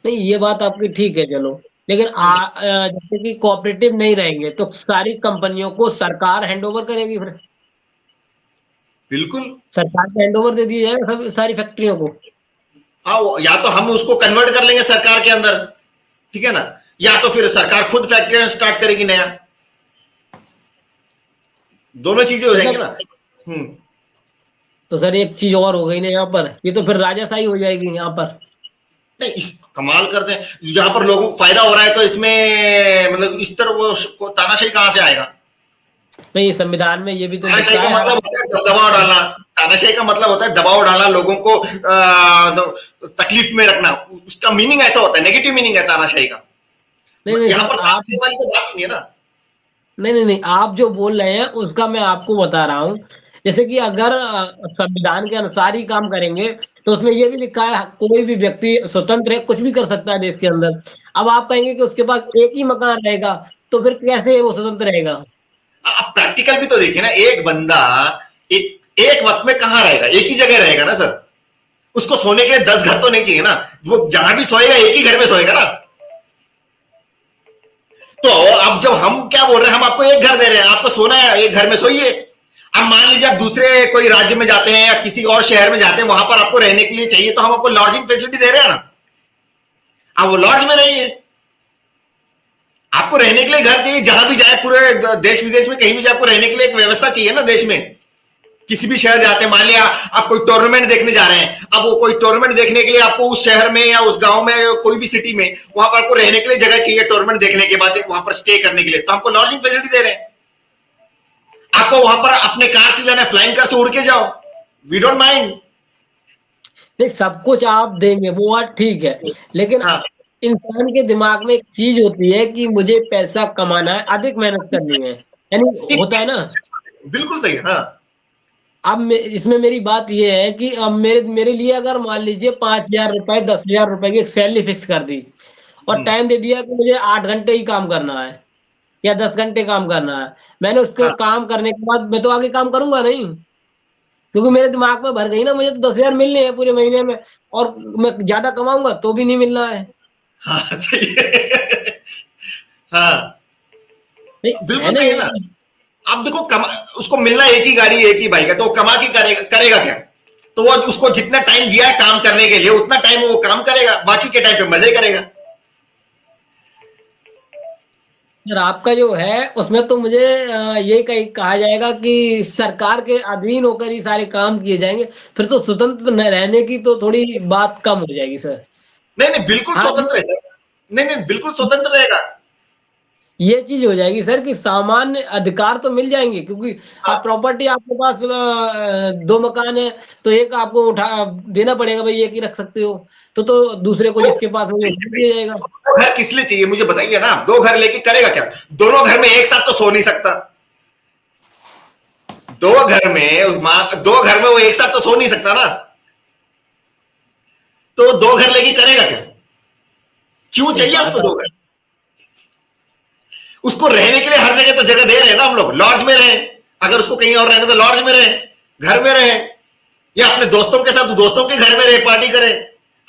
नहीं, ये बात आपकी ठीक है, चलो, लेकिन जैसे कि कोऑपरेटिव नहीं रहेंगे तो सारी कंपनियों को सरकार हैंडओवर करेगी फिर। बिल्कुल, सरकार को हैंडओवर दे दिया जाएगा सब सारी फैक्ट्रियों को। हाँ, या तो हम उसको कन्वर्ट कर लेंगे सरकार के अंदर, ठीक है ना, या तो फिर सरकार खुद फैक्ट्रियां स्टार्ट करेगी नया, दोनों चीजें हो जाएंगी ना। तो सर एक चीज और हो गई ना यहाँ पर, ये तो फिर राजाशाही हो जाएगी यहाँ पर। नहीं, इस कमाल करते हैं, जहां पर लोगों को फायदा हो रहा है तो इसमें मतलब इस तरह वो तानाशाही कहां से आएगा? नहीं, संविधान में ये भी तो तानाशाही का मतलब होता है दबाव डालना, तानाशाही का मतलब होता है दबाव डालना, लोगों को तकलीफ में रखना, उसका मीनिंग ऐसा होता है, नेगेटिव मीनिंग है तानाशाही का। नहीं, यहाँ पर आप वाली तो बात ही नहीं है ना। नहीं, आप जो बोल रहे हैं उसका मैं आपको बता रहा हूँ जैसे कि अगर संविधान के अनुसार ही काम करेंगे तो उसमें ये भी लिखा है कोई भी व्यक्ति स्वतंत्र है, कुछ भी कर सकता है देश के अंदर। अब आप कहेंगे कि उसके पास एक ही मकान रहेगा, तो फिर कैसे वो स्वतंत्र रहेगा? आप प्रैक्टिकल भी तो देखिए ना, एक बंदा एक एक वक्त में कहाँ रहेगा, एक ही जगह रहेगा ना सर। उसको सोने के लिए 10 घर तो नहीं चाहिए ना, वो जहां भी सोएगा एक ही घर में सोएगा ना। तो अब जब हम क्या बोल रहे हैं, हम आपको एक घर दे रहे हैं, आपको सोना है एक घर में सोइए। अब मान लीजिए आप दूसरे कोई राज्य में जाते हैं या किसी और शहर में जाते हैं, वहां पर आपको रहने के लिए चाहिए, तो हम आपको लॉजिंग फैसिलिटी दे रहे हैं ना, आप वो लॉज में रहिए। आपको रहने के लिए घर चाहिए, जहां भी जाए पूरे देश विदेश में कहीं भी जाए, आपको रहने के लिए एक व्यवस्था चाहिए ना देश में। किसी भी शहर जाते हैं, मान लिया आप कोई टूर्नामेंट देखने जा रहे हैं, अब वो कोई टूर्नामेंट देखने के लिए आपको उस शहर में या उस गांव में कोई भी सिटी में वहां पर आपको रहने के लिए जगह चाहिए, टूर्नामेंट देखने के बाद वहां पर स्टे करने के लिए, तो हमको लॉजिंग फैसिलिटी दे रहे हैं। आपको वहां पर अपने कार से जाना है, फ्लाइंग कार से उड़ के जाओ, वी डोंट माइंड। नहीं, सब कुछ आप देंगे वो बात ठीक है, लेकिन हाँ, इंसान के दिमाग में एक चीज होती है कि मुझे पैसा कमाना है, अधिक मेहनत करनी है, यानी होता है ना। बिल्कुल सही है। हाँ, अब इसमें मेरी बात ये है कि अब मेरे मेरे लिए अगर मान लीजिए 5,000 रुपए 10,000 रुपए की एक सैलरी फिक्स कर दी और टाइम दे दिया कि मुझे 8 घंटे ही काम करना है या 10 घंटे काम करना है, मैंने उसके हाँ, काम करने के बाद मैं तो आगे काम करूंगा नहीं, क्योंकि मेरे दिमाग में भर गई ना, मुझे तो 10,000 मिलने हैं पूरे महीने में, और मैं ज्यादा कमाऊंगा तो भी नहीं मिलना है। हाँ, सही है। हाँ, नहीं, है बिल्कुल ना सही है ये? ना। अब देखो, उसको मिलना एक ही गाड़ी एक ही बाइक है, तो वो कमा के करेगा क्या? तो वो उसको जितना टाइम दिया है काम करने के लिए उतना टाइम वो काम करेगा, बाकी के टाइम पे मजे करेगा। सर आपका जो है उसमें तो मुझे ये कहीं कहा जाएगा कि सरकार के अधीन होकर ही सारे काम किए जाएंगे, फिर तो स्वतंत्र न रहने की तो थोड़ी बात कम हो जाएगी सर। नहीं नहीं, बिल्कुल हाँ, स्वतंत्र है सर। नहीं नहीं, बिल्कुल स्वतंत्र रहेगा। ये चीज हो जाएगी सर कि सामान्य अधिकार तो मिल जाएंगे, क्योंकि आप हाँ, प्रॉपर्टी आपके पास 2 मकान है, तो एक आपको उठा देना पड़ेगा, भाई एक ही रख सकते हो, तो दूसरे को दो जिसके पास नहीं उसको दिया जाएगा। दो घर किस लिए चाहिए मुझे बताइए ना, दो घर लेके करेगा क्या? दोनों घर में एक साथ तो सो नहीं सकता। दो घर में वो एक साथ तो सो नहीं सकता ना, तो दो घर लेके करेगा क्या? क्यों नहीं, चाहिए बात उसको दो आप घर? उसको रहने के लिए हर जगह तो जगह दे रहे हैं ना हम लोग, लॉज में रहे, अगर उसको कहीं और रहना तो लॉज में रहे, घर में रहे, या अपने दोस्तों के साथ दोस्तों के घर में रहे, पार्टी करे।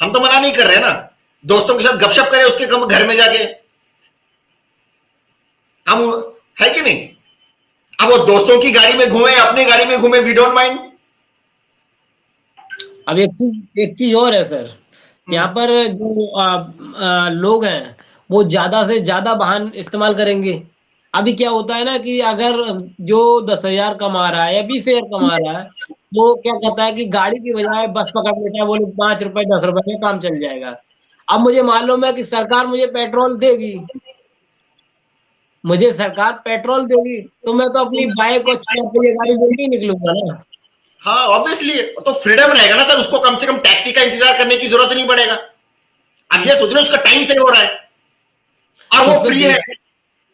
हम तो मना नहीं कर रहे हैं ना, दोस्तों के साथ गपशप करे उसके घर में जाके, हम, है कि नहीं? अब वो दोस्तों की गाड़ी में घूमे, अपनी गाड़ी में घूमे, वी डोंट माइंड। अब एक चीज और है सर, यहाँ पर जो लोग हैं वो ज्यादा से ज्यादा वाहन इस्तेमाल करेंगे। अभी क्या होता है ना कि अगर जो 10,000 कमा रहा है या 20,000 कमा रहा है, वो क्या कहता है कि गाड़ी की बजाय बस पकड़ लेता है, बोले 5 रुपए 10 रुपए में काम चल जाएगा। अब मुझे मालूम है कि सरकार मुझे पेट्रोल देगी, मुझे सरकार पेट्रोल देगी, तो मैं तो अपनी बाइक और 4 पहिया गाड़ी लेके ही निकलूंगा ना। हाँ, ऑब्वियसली तो फ्रीडम रहेगा ना सर, उसको कम से कम टैक्सी का इंतजार करने की जरूरत नहीं पड़ेगा। अब ये सोच रहे उसका टाइम सेव हो रहा है और वो उसमें फ्री है, देश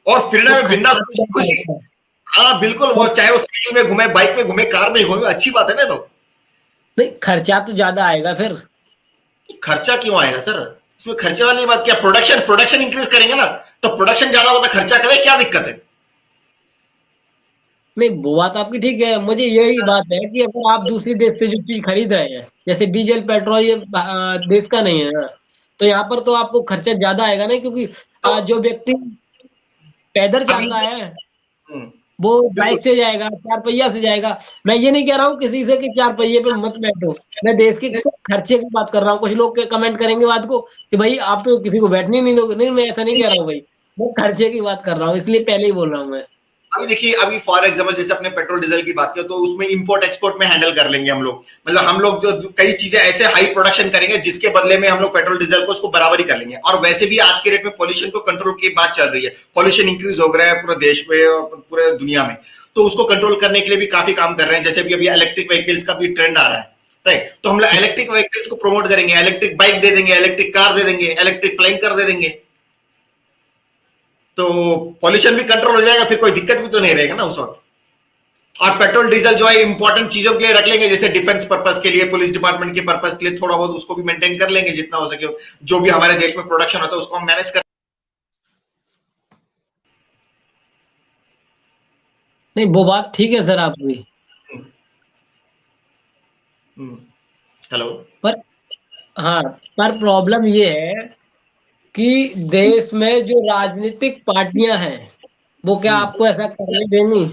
और फ्रीडम को में बिंदास खर्चा भी ज्यादा खुशी। लगता है हाँ बिल्कुल, वो सर। चाहे वो साइकिल में घूमे, बाइक में घूमे, कार में घूमे, अच्छी बात है ना। तो नहीं, खर्चा तो ज्यादा आएगा फिर। खर्चा क्यों आएगा सर? इसमें खर्चे वाली बात क्या? प्रोडक्शन प्रोडक्शन इंक्रीज करेंगे ना, तो प्रोडक्शन ज्यादा होता, खर्चा करे, क्या दिक्कत है? नहीं, वो बात आपकी ठीक है, मुझे यही बात है कि अगर आप दूसरी देश से जो चीज खरीद रहे हैं, जैसे डीजल पेट्रोल, ये देश का नहीं है ना, तो यहाँ पर तो आपको खर्चा ज्यादा आएगा ना, क्योंकि तो जो व्यक्ति पैदल अभी, जाता है हम्म, वो बिल्कुल। बाइक से जाएगा, 4 पहिया से जाएगा। मैं ये नहीं कह रहा हूँ किसी से कि 4 पहिए पे मत बैठो, मैं देश के खर्चे की बात कर रहा हूँ। कुछ लोग कमेंट करेंगे बात को कि भाई आप तो किसी को बैठने ही नहीं दोगे, नहीं, मैं ऐसा नहीं कह रहा हूँ भाई, मैं खर्चे की बात कर रहा हूँ, इसलिए पहले ही बोल रहा हूँ मैं। अभी देखिए, अभी फॉर एग्जांपल जैसे अपने पेट्रोल डीजल की बात करें, तो उसमें इंपोर्ट एक्सपोर्ट में हैंडल कर लेंगे हम लोग, मतलब हम लोग जो कई चीजें ऐसे हाई प्रोडक्शन करेंगे जिसके बदले में हम लोग पेट्रोल डीजल को उसको बराबर ही कर लेंगे। और वैसे भी आज के रेट में पॉल्यूशन को कंट्रोल की बात चल रही है, पॉल्यूशन इंक्रीज हो रहा है पूरे देश में और पूरे दुनिया में, तो उसको कंट्रोल करने के लिए भी काफी काम कर रहे हैं। जैसे भी अभी इलेक्ट्रिक व्हीकल्स का भी ट्रेंड आ रहा है, राइट, तो हम लोग इलेक्ट्रिक व्हीकल्स को प्रमोट करेंगे, इलेक्ट्रिक बाइक दे देंगे, इलेक्ट्रिक कार दे देंगे, इलेक्ट्रिक फ्लाइंग कार दे देंगे, तो पॉल्यूशन भी कंट्रोल हो जाएगा, फिर कोई दिक्कत भी तो नहीं रहेगा ना उस वक्त। और पेट्रोल डीजल जो है इंपॉर्टेंट चीजों के लिए रख लेंगे, जैसे डिफेंस पर्पस के लिए, पुलिस डिपार्टमेंट के पर्पस के लिए थोड़ा बहुत उसको भी मेंटेन कर लेंगे जितना हो सके, जो भी हमारे देश में प्रोडक्शन होता है उसको हम मैनेज कर। नहीं, वो बात ठीक है सर आपकी। हेलो। पर हाँ, पर प्रॉब्लम ये है कि देश में जो राजनीतिक पार्टियां हैं वो क्या आपको ऐसा करने देंगी?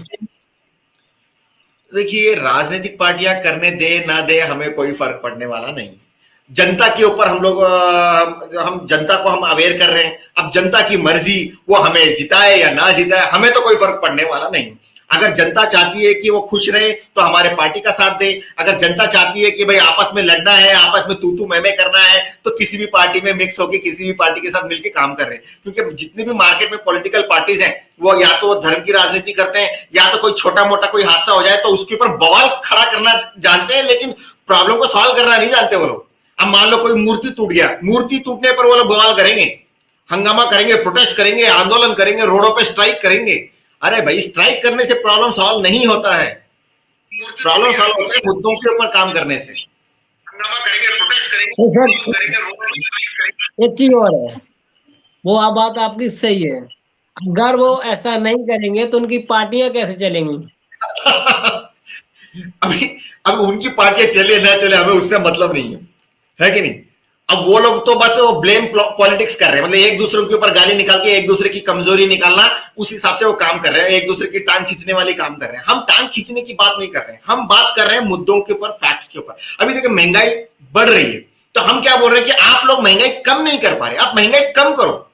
देखिए, राजनीतिक पार्टियां करने दे ना दे हमें कोई फर्क पड़ने वाला नहीं। जनता के ऊपर हम लोग हम जनता को हम अवेयर कर रहे हैं। अब जनता की मर्जी, वो हमें जिताए या ना जिताए, हमें तो कोई फर्क पड़ने वाला नहीं। अगर जनता चाहती है कि वो खुश रहे तो हमारे पार्टी का साथ दे। अगर जनता चाहती है कि भाई आपस में लड़ना है, आपस में तू मैं करना है, तो किसी भी पार्टी में मिक्स होकर किसी भी पार्टी के साथ मिलकर काम कर रहे हैं। क्योंकि जितनी भी मार्केट में पॉलिटिकल पार्टीज हैं, वो या तो धर्म की राजनीति करते हैं, या तो कोई छोटा मोटा कोई हादसा हो जाए तो उसके ऊपर बवाल खड़ा करना जानते हैं, लेकिन प्रॉब्लम को सॉल्व करना नहीं जानते वो लोग। अब मान लो कोई मूर्ति टूट गया, मूर्ति टूटने पर वो लोग बवाल करेंगे, हंगामा करेंगे, प्रोटेस्ट करेंगे, आंदोलन करेंगे, रोडों पे स्ट्राइक करेंगे। अरे भाई, स्ट्राइक करने से प्रॉब्लम सॉल्व नहीं होता है। प्रॉब्लम सॉल्व होता है मुद्दों के ऊपर काम करने से। हंगामा करेंगे, प्रोटेस्ट करेंगे, एक चीज और है, वो आप बात आपकी सही है, अगर वो ऐसा नहीं करेंगे तो उनकी पार्टियां कैसे चलेंगी? अभी अब उनकी पार्टियां चले ना चले हमें उससे मतलब नहीं है कि नहीं। अब वो लोग तो बस वो ब्लेम पॉलिटिक्स कर रहे हैं, मतलब एक दूसरे के ऊपर गाली निकाल के एक दूसरे की कमजोरी निकालना, उस हिसाब से वो काम कर रहे हैं, एक दूसरे की टांग खींचने वाली काम कर रहे हैं। हम टांग खींचने की बात नहीं कर रहे हैं, हम बात कर रहे हैं मुद्दों के ऊपर, फैक्ट्स के ऊपर। अभी देखिए, महंगाई बढ़ रही है, तो हम क्या बोल रहे हैं कि आप लोग महंगाई कम नहीं कर पा रहे, आप महंगाई कम करो।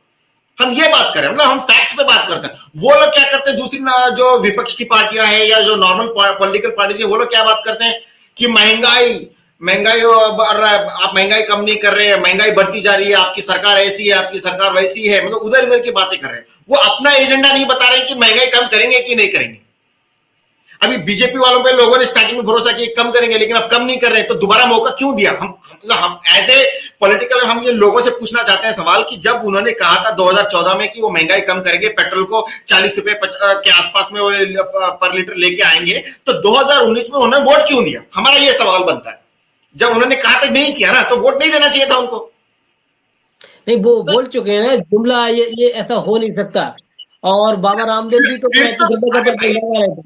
हम ये बात करें, मतलब हम फैक्ट्स पे बात करते हैं। वो लोग क्या करते हैं, दूसरी जो विपक्ष की पार्टियां हैं या जो नॉर्मल पॉलिटिकल पार्टीज है, वो लोग क्या बात करते हैं कि महंगाई बढ़ रहा है, आप महंगाई कम नहीं कर रहे हैं, महंगाई बढ़ती जा रही है, आपकी सरकार ऐसी है, आपकी सरकार वैसी है, मतलब उधर इधर की बातें कर रहे हैं। वो अपना एजेंडा नहीं बता रहे कि महंगाई कम करेंगे कि नहीं करेंगे। अभी बीजेपी वालों पे लोगों ने स्टार्टिंग में भरोसा किया कम करेंगे, लेकिन अब कम नहीं कर रहे, तो दोबारा मौका क्यों दिया? हम एज ए पॉलिटिकल हम ये लोगों से पूछना चाहते हैं सवाल कि जब उन्होंने कहा था 2014 में कि वो महंगाई कम करेंगे, पेट्रोल को 40 रुपए के आसपास में पर लीटर लेके आएंगे, तो 2019 में उन्होंने वोट क्यों दिया? हमारा ये सवाल बनता है। जब उन्होंने कहा था नहीं किया ना, तो वोट नहीं देना चाहिए था उनको। नहीं, वो बोल चुके हैं ना जुमला, ये ऐसा हो नहीं सकता। और बाबा रामदेव जी तो 35 रुपए का पेट्रोल लगा रहे थे।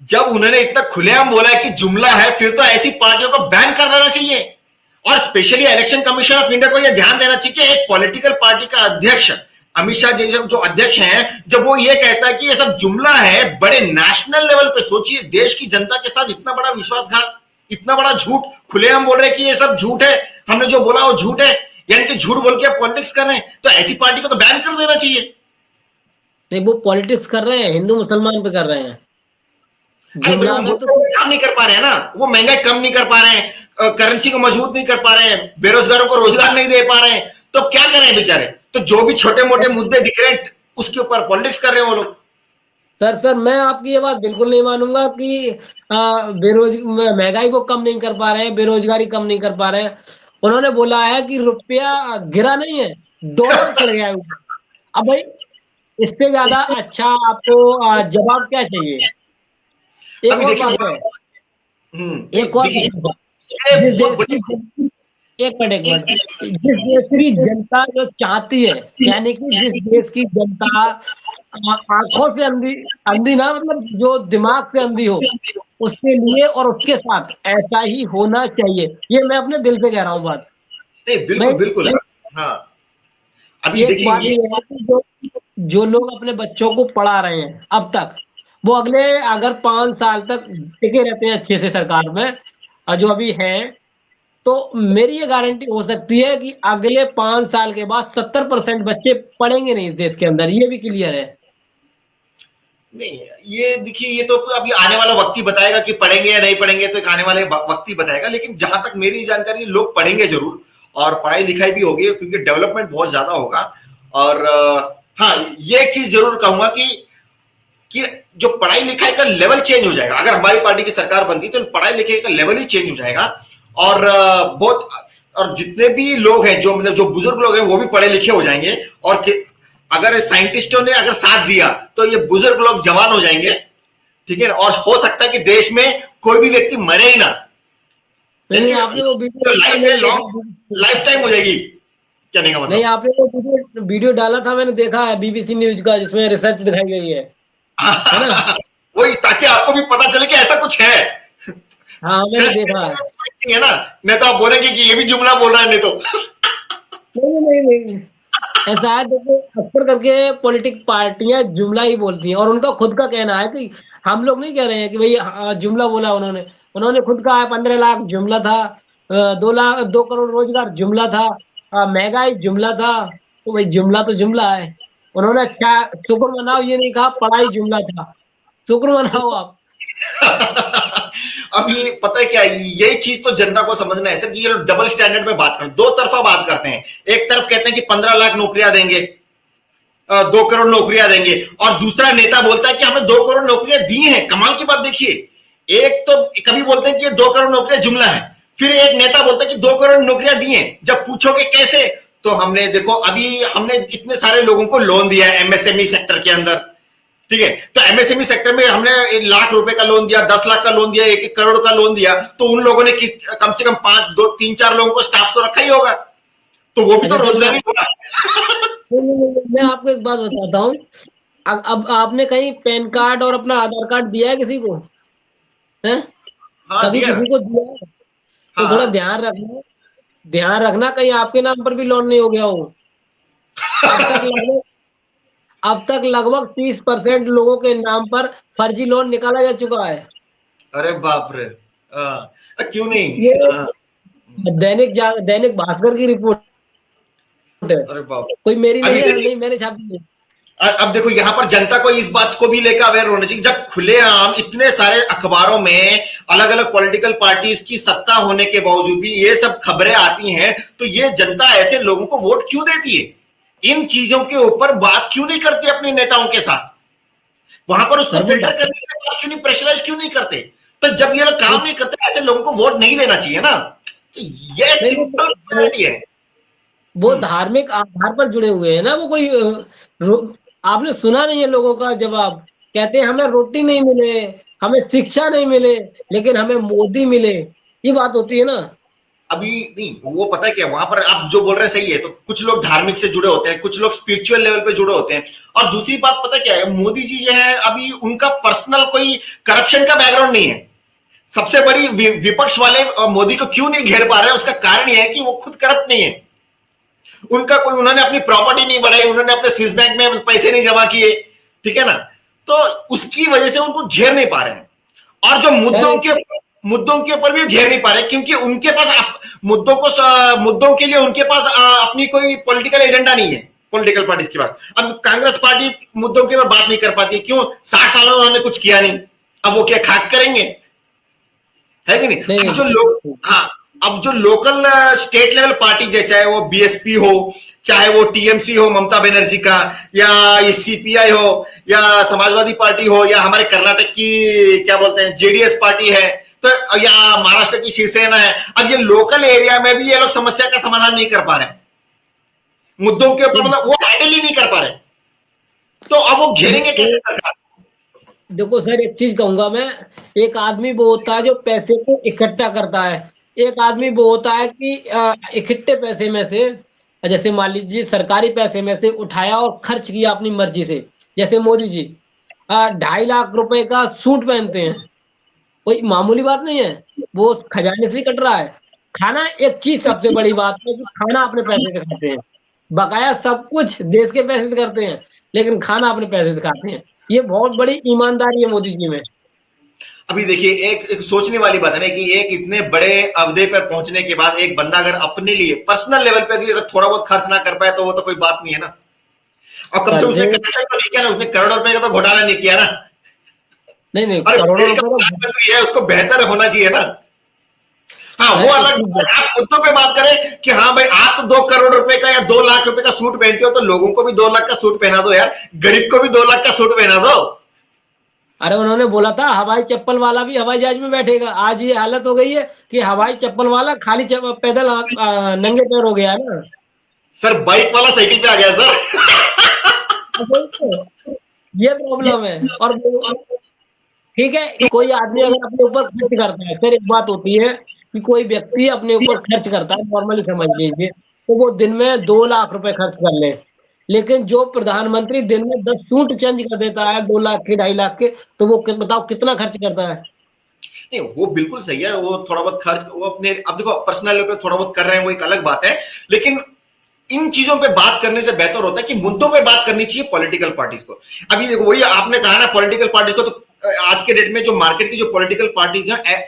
जब उन्होंने इतना खुलेआम बोला है कि जुमला है, फिर तो ऐसी पार्टियों को बैन कर देना चाहिए। और specially election commission of India को यह ध्यान देना चाहिए कि एक पॉलिटिकल पार्टी का अध्यक्ष अमित शाह जी जो अध्यक्ष हैं, जब वो ये कहता है कि ये सब जुमला है, बड़े नेशनल लेवल पे सोचिए, देश की जनता के साथ इतना बड़ा विश्वासघात, इतना बड़ा झूठ खुलेआम बोल रहे हैं कि ये सब झूठ है, हमने जो बोला वो झूठ है, यानी कि झूठ बोल के पॉलिटिक्स कर रहे हैं, तो ऐसी पार्टी को तो बैन कर देना चाहिए। नहीं, वो पॉलिटिक्स कर रहे हैं, हिंदू मुसलमान पे कर रहे हैं। जुमला में तो काम नहीं कर पा रहे हैं ना, वो महंगाई कम नहीं कर पा रहे हैं, करेंसी को मजबूत नहीं कर पा रहे हैं, बेरोजगारों को रोजगार नहीं दे पा रहे हैं, तो क्या कर रहे हैं बेचारे? तो जो भी छोटे मोटे मुद्दे दिख रहे हैं उसके ऊपर पॉलिटिक्स कर रहे हैं वो लोग। सर मैं आपकी ये बात बिल्कुल नहीं मानूंगा कि महंगाई को कम नहीं कर पा रहे हैं, बेरोजगारी कम नहीं कर पा रहे हैं। उन्होंने बोला है कि रुपया गिरा नहीं है, डॉलर चढ़ गया है। अब भाई, इससे ज्यादा अच्छा आपको जवाब क्या चाहिए? एक और बात है, एक और एक मिनट, जिस देश की जनता जो चाहती है, यानी कि जिस देश की जनता आंखों से अंधी ना, मतलब जो दिमाग से अंधी हो, उसके लिए और उसके साथ ऐसा ही होना चाहिए। ये मैं अपने दिल से कह रहा हूँ बात। नहीं, बिल्कुल बिल्कुल। हाँ, अभी देखिए, जो लोग अपने बच्चों को पढ़ा रहे हैं अब तक, वो अगले अगर 5 साल तक टिके रहते हैं अच्छे से सरकार में, और जो अभी हैं, तो मेरी ये गारंटी हो सकती है कि अगले 5 साल के बाद 70% बच्चे पढ़ेंगे नहीं इस देश के अंदर। ये भी क्लियर है। नहीं, ये देखिए, ये तो अभी आने वाला वक्त ही बताएगा कि पढ़ेंगे या नहीं पढ़ेंगे, तो आने वाले वक्त ही बताएगा। लेकिन जहां तक मेरी जानकारी, लोग पढ़ेंगे जरूर, और पढ़ाई लिखाई भी होगी, क्योंकि डेवलपमेंट बहुत ज्यादा होगा। और हाँ, ये एक चीज जरूर कहूंगा कि जो पढ़ाई लिखाई का लेवल चेंज हो जाएगा, अगर हमारी पार्टी की सरकार बनती तो पढ़ाई लिखाई का लेवल ही चेंज हो जाएगा। और जितने भी लोग हैं, जो मतलब जो बुजुर्ग लोग हैं, वो भी पढ़े लिखे हो जाएंगे। और अगर साइंटिस्टों ने अगर साथ दिया तो ये बुजुर्ग लोग जवान हो जाएंगे, ठीक है ना, और हो सकता है कि देश में कोई भी व्यक्ति मरे ही ना, नहीं आपने वो तो लाइफ में लॉन्ग लाइफ टाइम हो जाएगी, कहने का नहीं मतलब। आपने वो वीडियो डाला था, मैंने देखा है बीबीसी न्यूज का, जिसमें रिसर्च दिखाई गई है ना? वही, ताकि आपको भी पता चले कि ऐसा कुछ है। हाँ मैंने देखा है। है ना, नहीं तो आप बोलेंगे कि ये भी जुमला बोल रहा है, नहीं तो। नहीं नहीं नहीं, ऐसा है देखो, अक्सर करके पॉलिटिक पार्टियां जुमला ही बोलती हैं, और उनका खुद का कहना है कि हम लोग नहीं कह रहे हैं कि भाई जुमला बोला उन्होंने। उन्होंने खुद कहा है 15 लाख जुमला था, 2 करोड़ रोजगार जुमला था, महंगाई जुमला था। तो भाई जुमला तो जुमला है। उन्होंने अच्छा शुक्र मनाओ ये नहीं कहा पढ़ाई जुमला था, शुक्र मनाओ आप। अब ये पता है क्या, यही चीज तो जनता को समझना है सर, कि ये लोग डबल स्टैंडर्ड में बात करते, दो तरफा बात करते हैं। एक तरफ कहते हैं कि 15 लाख नौकरियां देंगे, 2 करोड़ नौकरियां देंगे, और दूसरा नेता बोलता है कि हमें 2 करोड़ नौकरियां दी हैं। कमाल की बात देखिए, एक तो कभी बोलते हैं कि ये 2 करोड़ नौकरियां जुमला है, फिर एक नेता बोलता है कि 2 करोड़ नौकरियां दी हैं। जब पूछोगे कैसे, तो हमने देखो, अभी हमने इतने सारे लोगों को लोन दिया है एमएसएमई सेक्टर के अंदर, ठीक है, तो एमएसएमई सेक्टर में हमने 1 लाख रुपए का लोन दिया, 10 लाख का लोन दिया, 1-1 करोड़ का लोन दिया, तो उन लोगों ने कम से कम 5-2-3-4 लोगों को स्टाफ तो रखा ही होगा, तो वो भी तो रोजगार ही होगा। मैं आपको एक बात बताता हूँ। अब आपने कहीं पैन कार्ड और अपना आधार कार्ड दिया है किसी को? है हाँ कभी दिया। किसी को दिया है? तो थोड़ा हाँ ध्यान रखना कहीं आपके नाम पर भी लोन नहीं हो गया हो। अब तक लगभग अब तक लगभग 30% लोगों के नाम पर फर्जी लोन निकाला जा चुका है। अरे बाप रे, क्यों नहीं, ये दैनिक भास्कर की रिपोर्ट है, अरे बाप। कोई मेरी अभी नहीं है, देखिए, नहीं मैंने छापी है। अब देखो यहाँ पर जनता को इस बात को भी लेकर अवेयर होना चाहिए, जब खुलेआम इतने सारे अखबारों में अलग अलग पॉलिटिकल पार्टीज की सत्ता होने के बावजूद भी ये सब खबरें आती हैं, तो ये जनता ऐसे लोगों को वोट क्यों देती है? इन चीजों के ऊपर बात क्यों नहीं करती अपने नेताओं के साथ? वहां पर उसको फिल्टर करने के बाद क्यों नहीं, प्रेशराइज क्यों नहीं करते? तो जब ये लोग काम नहीं करते, ऐसे लोगों को वोट नहीं देना चाहिए ना। तो ये सिंपल रियलिटी है। वो धार्मिक आधार पर जुड़े हुए हैं ना, वो कोई आपने सुना नहीं है लोगों का जवाब? कहते हैं हमें रोटी नहीं मिले, हमें शिक्षा नहीं मिले, लेकिन हमें मोदी मिले। ये बात होती है ना। अभी नहीं, वो पता है क्या, वहां पर आप जो बोल रहे हैं सही है, तो कुछ लोग धार्मिक से जुड़े होते हैं, कुछ लोग स्पिरिचुअल लेवल पे जुड़े होते हैं, और दूसरी बात पता क्या है, मोदी जी जो है अभी उनका पर्सनल कोई करप्शन का बैकग्राउंड नहीं है। सबसे बड़ी विपक्ष वाले मोदी को क्यों नहीं घेर पा रहे हैं, उसका कारण यह है कि वो खुद करप्ट नहीं है। उनका कोई, उन्होंने अपनी प्रॉपर्टी नहीं बढ़ाई, उन्होंने अपने स्विस बैंक में पैसे नहीं जमा किए, ठीक है ना, तो उसकी वजह से उनको घेर नहीं पा रहे हैं। और जो मुद्दों के ऊपर भी घेर नहीं पा रहे, क्योंकि उनके पास मुद्दों के लिए उनके पास अपनी कोई पॉलिटिकल एजेंडा नहीं है। पॉलिटिकल पार्टी के पास, अब कांग्रेस पार्टी मुद्दों के ऊपर बात नहीं कर पाती, क्यों? 60 सालों में उन्होंने कुछ किया नहीं, अब वो क्या खाक करेंगे, है कि नहीं? अब जो लोग, हाँ, अब जो लोकल स्टेट लेवल पार्टी है, चाहे वो बीएसपी हो, चाहे वो टीएमसी हो ममता बनर्जी का, या ये सीपीआई हो, या समाजवादी पार्टी हो, या हमारे कर्नाटक की क्या बोलते हैं जेडीएस पार्टी है, तो या महाराष्ट्र की शिवसेना है, अब ये लोकल एरिया में भी ये लोग समस्या का समाधान नहीं कर पा रहे, मुद्दों के ऊपर मतलब वो हैंडल ही नहीं कर पा रहे, तो अब वो घेरेंगे कैसे सरकार? देखो सर, एक चीज कहूंगा मैं। एक आदमी वो होता है जो पैसे को इकट्ठा करता है, एक आदमी वो होता है कि इकट्ठे पैसे में से, जैसे मान लीजिए सरकारी पैसे में से उठाया और खर्च किया अपनी मर्जी से। जैसे मोदी जी 2.5 लाख रुपए का सूट पहनते हैं, कोई मामूली बात नहीं है, वो खजाने से कट रहा है। खाना एक चीज सबसे बड़ी बात है कि खाना अपने पैसे से खाते हैं, बकाया सब कुछ देश के पैसे से करते हैं, लेकिन खाना अपने पैसे से खाते हैं। ये बहुत बड़ी ईमानदारी है मोदी जी में। अभी देखिए, एक सोचने वाली बात है ना, कि एक इतने बड़े अवधि पर पहुंचने के बाद एक बंदा अगर अपने लिए पर्सनल लेवल पे अगर थोड़ा बहुत खर्च ना कर पाए, तो वो तो कोई बात नहीं है ना। और कम से उसने करप्शन तो नहीं किया ना, उसने करोड़ों रुपए का तो घोटाला नहीं किया ना। नहीं करोड़ों रुपए उसको बेहतर होना चाहिए ना। हाँ, वो अलग आप मुद्दों पे बात करें कि हाँ भाई, आप तो 2 करोड़ रुपए का या 2 लाख रुपए का सूट पहनते हो, तो लोगों को भी 2 लाख का सूट पहना दो यार, गरीब को भी 2 लाख का सूट पहना दो। अरे उन्होंने बोला था हवाई चप्पल वाला भी हवाई जहाज में बैठेगा। आज ये हालत हो गई है कि हवाई चप्पल वाला खाली पैदल नंगे पैर हो गया है ना। सर बाइक वाला साइकिल पे आ गया सर। ये प्रॉब्लम है। और ठीक है, कोई आदमी अगर अपने ऊपर खर्च करता है, फिर एक बात होती है कि कोई व्यक्ति अपने ऊपर खर्च करता है, नॉर्मली समझ लीजिए, तो वो दिन में 2 लाख रुपए खर्च कर ले। लेकिन जो प्रधानमंत्री दिन में 10 सूट चेंज कर देता है 2 लाख के, 2.5 लाख के, तो वो बताओ कितना खर्च करता है? नहीं, वो बिल्कुल सही है, वो थोड़ा बहुत खर्च वो अपने, अब देखो पर्सनल लेवल पे थोड़ा बहुत कर रहे हैं, वो एक अलग बात है, लेकिन इन चीजों पे बात करने से बेहतर होता है कि मुद्दों पे बात करनी चाहिए पॉलिटिकल पार्टीज को। अभी देखो वही आपने कहा ना, पॉलिटिकल पार्टीज को, तो आज के डेट में जो मार्केट की जो पॉलिटिकल पार्टीज हैं,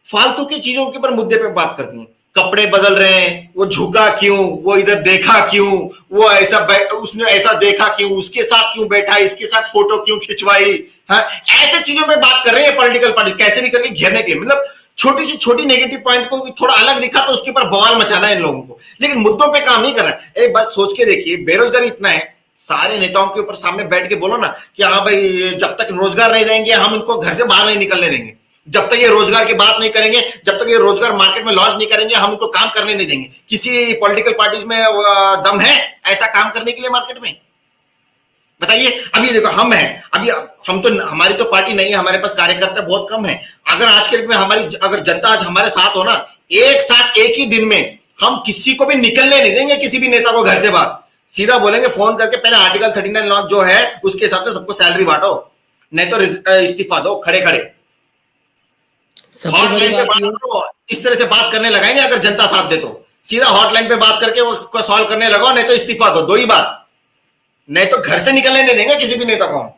फालतू की चीजों के ऊपर मुद्दे पे बात करती हैं। कपड़े बदल रहे हैं, वो झुका क्यों, वो इधर देखा क्यों, वो ऐसा उसने ऐसा देखा क्यों, उसके साथ क्यों बैठा, इसके साथ फोटो क्यों खिंचवाई, हाँ, ऐसे चीजों पे बात कर रहे हैं पॉलिटिकल पार्टी, कैसे भी करके घेरने के लिए, मतलब छोटी सी छोटी नेगेटिव पॉइंट को भी थोड़ा अलग दिखा तो उसके ऊपर बवाल मचाना है इन लोगों को, लेकिन मुद्दों पे काम नहीं कर रहा है। एक बात सोच के देखिए, बेरोजगारी इतना है, सारे नेताओं के ऊपर सामने बैठ के बोलो ना कि हाँ भाई जब तक रोजगार नहीं देंगे हम इनको घर से बाहर नहीं निकलने देंगे, जब तक ये रोजगार की बात नहीं करेंगे, जब तक ये रोजगार मार्केट में लॉन्च नहीं करेंगे, हम इनको काम करने नहीं देंगे। किसी पॉलिटिकल पार्टीज में दम है ऐसा काम करने के लिए मार्केट में? बताइए। अभी देखो हम हैं, अभी हम तो, हमारी तो पार्टी नहीं है, हमारे पास कार्यकर्ता बहुत कम है। अगर आज के डेट में हमारी अगर जनता आज हमारे साथ हो ना, एक साथ एक ही दिन में हम किसी को भी निकलने नहीं देंगे, किसी भी नेता को घर से बाहर, सीधा बोलेंगे फोन करके पहले आर्टिकल 39 लॉ जो है उसके हिसाब से सबको सैलरी बांटो, नहीं तो इस्तीफा दो खड़े खड़े। हॉटलाइन पे बात करो, इस तरह से बात करने लगाएंगे, अगर जनता साथ दे तो सीधा हॉटलाइन पे बात करके उसको सॉल्व करने लगाओ, नहीं तो इस्तीफा दो, दो ही बात, नहीं तो घर से निकलने नहीं देंगे किसी भी नेता को हम,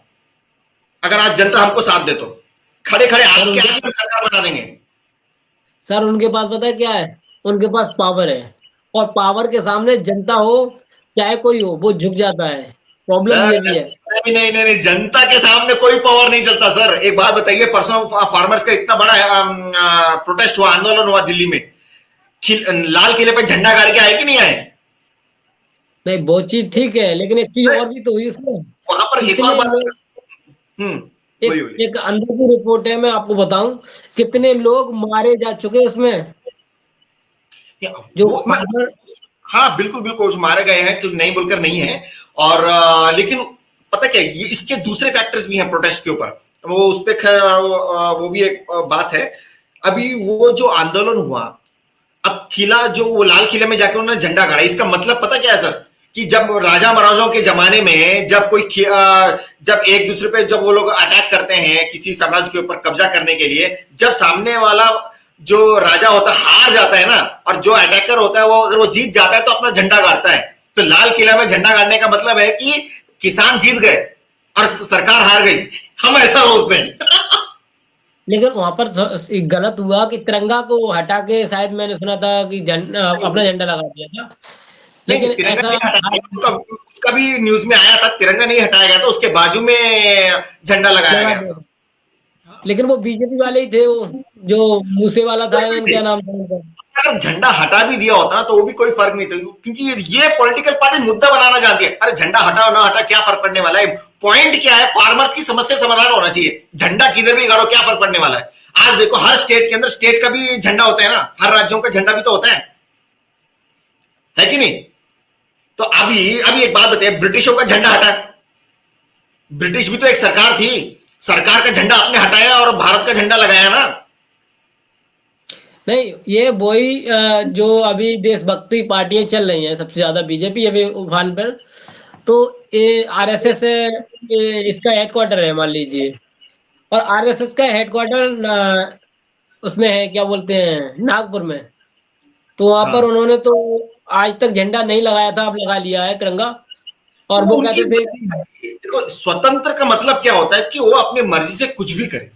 अगर आज जनता हमको साथ दे तो खड़े खड़े आज के आज सरकार बना देंगे। सर उनके पास पता है क्या है, उनके पास पावर है, और पावर के सामने जनता हो चाहे कोई हो वो झुक जाता है, प्रॉब्लम ये भी है। नहीं नहीं नहीं नहीं, जनता के सामने कोई पावर नहीं चलता सर। एक बात बताइए, परसों फार्मर्स का इतना बड़ा प्रोटेस्ट हुआ, आंदोलन हुआ दिल्ली में, लाल किले पे झंडा गाड़ के आए कि नहीं आए? नहीं वो चीज ठीक है, लेकिन एक चीज और भी तो हुई उसमें, वहां पर एक और बात, एक अंदर की रिपोर्ट है, मैं आपको बताऊं कितने लोग मारे जा चुके उसमें, जो फार्मर, हाँ बिल्कुल बिल्कुल मारे गए हैं, कि नहीं बोलकर नहीं है। और लेकिन पता क्या, ये इसके दूसरे फैक्टर्स भी हैं प्रोटेस्ट के ऊपर, वो उस पर वो भी एक बात है। अभी वो जो आंदोलन हुआ, अब किला जो वो लाल किले में जाकर उन्होंने झंडा गाड़ा, इसका मतलब पता क्या है सर, कि जब राजा महाराजाओं के जमाने में जब कोई जब एक दूसरे पे जब वो लोग अटैक करते हैं किसी साम्राज्य के ऊपर कब्जा करने के लिए, जब सामने वाला जो राजा होता है हार जाता है ना, और जो अटैकर होता है वो अगर वो जीत जाता है तो अपना झंडा गाड़ता है। तो लाल किला में झंडा गाड़ने का मतलब है कि किसान जीत गए और सरकार हार गई, हम ऐसा सोचते हैं। लेकिन वहां पर गलत हुआ कि तिरंगा को हटा के, शायद मैंने सुना था कि अपना झंडा लगा दिया था, लेकिन तिरंगा ऐसा उसका भी न्यूज में आया था, तिरंगा नहीं हटाया गया था, उसके बाजू में झंडा लगाया गया। लेकिन वो बीजेपी वाले ही थे, वो जो मूसे वाला था, क्या नाम था उनका, अगर झंडा हटा भी दिया होता ना तो वो भी कोई फर्क नहीं था, क्योंकि ये पॉलिटिकल पार्टी मुद्दा बनाना चाहती है। अरे झंडा हटाओ ना हटा क्या फर्क पड़ने वाला है, पॉइंट क्या है, फार्मर्स की समस्या समाधान होना चाहिए, झंडा किधर भी गाड़ो क्या फर्क पड़ने वाला है। आज देखो हर स्टेट के अंदर स्टेट का भी झंडा होता है ना, हर राज्यों का झंडा भी तो होता है कि नहीं? तो अभी एक बात बताइए, ब्रिटिशों का झंडा हटा, ब्रिटिश भी तो एक सरकार थी, सरकार का झंडा आपने हटाया और भारत का झंडा लगाया ना। नहीं, ये वही जो अभी देशभक्ति पार्टियां चल रही हैं सबसे ज्यादा, बीजेपी अभी उफान पर, तो ये आरएसएस इसका हेडक्वार्टर है मान लीजिए, और आरएसएस का हेडक्वार्टर उसमें है, क्या बोलते हैं, नागपुर में। तो वहां पर उन्होंने तो आज तक झंडा नहीं लगाया था, अब लगा लिया है तिरंगा, और वो कहते थे देखो स्वतंत्र का मतलब क्या होता है कि वो अपनी मर्जी से कुछ भी करे,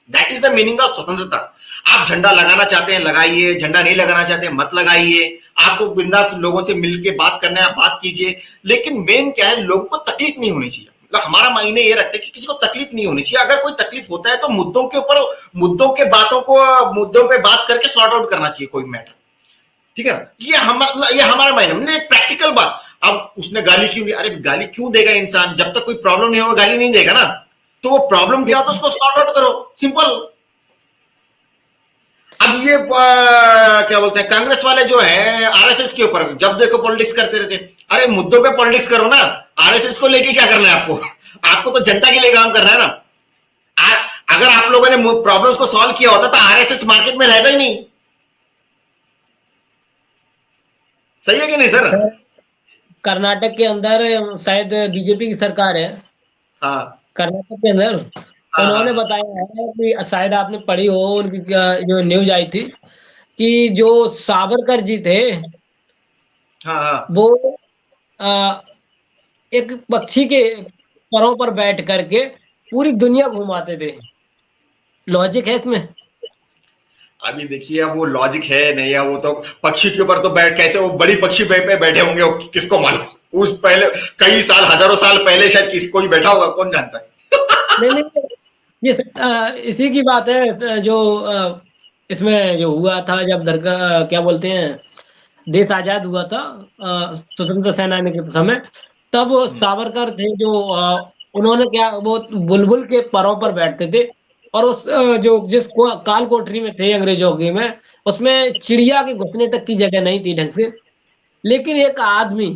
that is the meaning of स्वतंत्रता। आप झंडा लगाना चाहते हैं लगाइए, झंडा नहीं लगाना चाहते हैं मत लगाइए, आपको बिंदास लोगों से मिलके बात करना है बात कीजिए, लेकिन मेन क्या है, लोगों को तकलीफ नहीं होनी चाहिए। मतलब हमारा मायने ये रखते हैं कि किसी को तकलीफ नहीं होनी चाहिए, अगर कोई तकलीफ होता है तो मुद्दों के ऊपर, मुद्दों के बातों को मुद्दों पे बात करके सॉर्ट आउट करना चाहिए कोई मैटर, ठीक है ना? ये हमारा मायने, हमने एक प्रैक्टिकल बात। अब उसने गाली क्यों दी, अरे गाली क्यों देगा इंसान, जब तक कोई प्रॉब्लम नहीं होगा गाली नहीं देगा ना, तो वो प्रॉब्लम क्या हो तो उसको सॉर्ट आउट करो, सिंपल। अब ये क्या बोलते हैं कांग्रेस वाले जो है आरएसएस के ऊपर जब देखो पॉलिटिक्स करते रहते, अरे मुद्दों पे पॉलिटिक्स करो ना, आरएसएस को लेके क्या करना है आपको, आपको तो जनता के लिए काम करना है ना। अगर आप लोगों ने प्रॉब्लम्स को सॉल्व किया होता तो आरएसएस मार्केट में रहेगा ही नहीं। सही है कि नहीं सर? कर्नाटक के अंदर शायद बीजेपी की सरकार है, हाँ कर्नाटक के अंदर। हाँ हाँ उन्होंने बताया है कि शायद आपने पढ़ी हो, उनकी जो न्यूज आई थी कि जो सावरकर जी थे हाँ हाँ। वो अ, एक पक्षी के परों पर बैठ करके पूरी दुनिया घुमाते थे। लॉजिक है इसमें? अभी देखिए, अब वो लॉजिक है नहीं है, वो तो पक्षी के ऊपर तो बैठ कैसे वो बड़ी पक्षी पे बैठे होंगे, वो किसको मालूम। उस पहले कई साल, हजारों साल पहले शायद किसको ही बैठा होगा, कौन जानता है। नहीं नहीं, ये इसी की बात है जो इसमें जो हुआ था जब दरगाह क्या बोलते हैं, देश आजाद हुआ था स्वतंत्र सेनानी के समय, तब वो सावरकर थे जो उन्होंने क्या, वो बुलबुल के परों पर बैठते थे। और उस जो जिस काल कोठरी में थे अंग्रेजों की में, उसमें चिड़िया के घुसने तक की जगह नहीं थी ढंग से। लेकिन एक आदमी,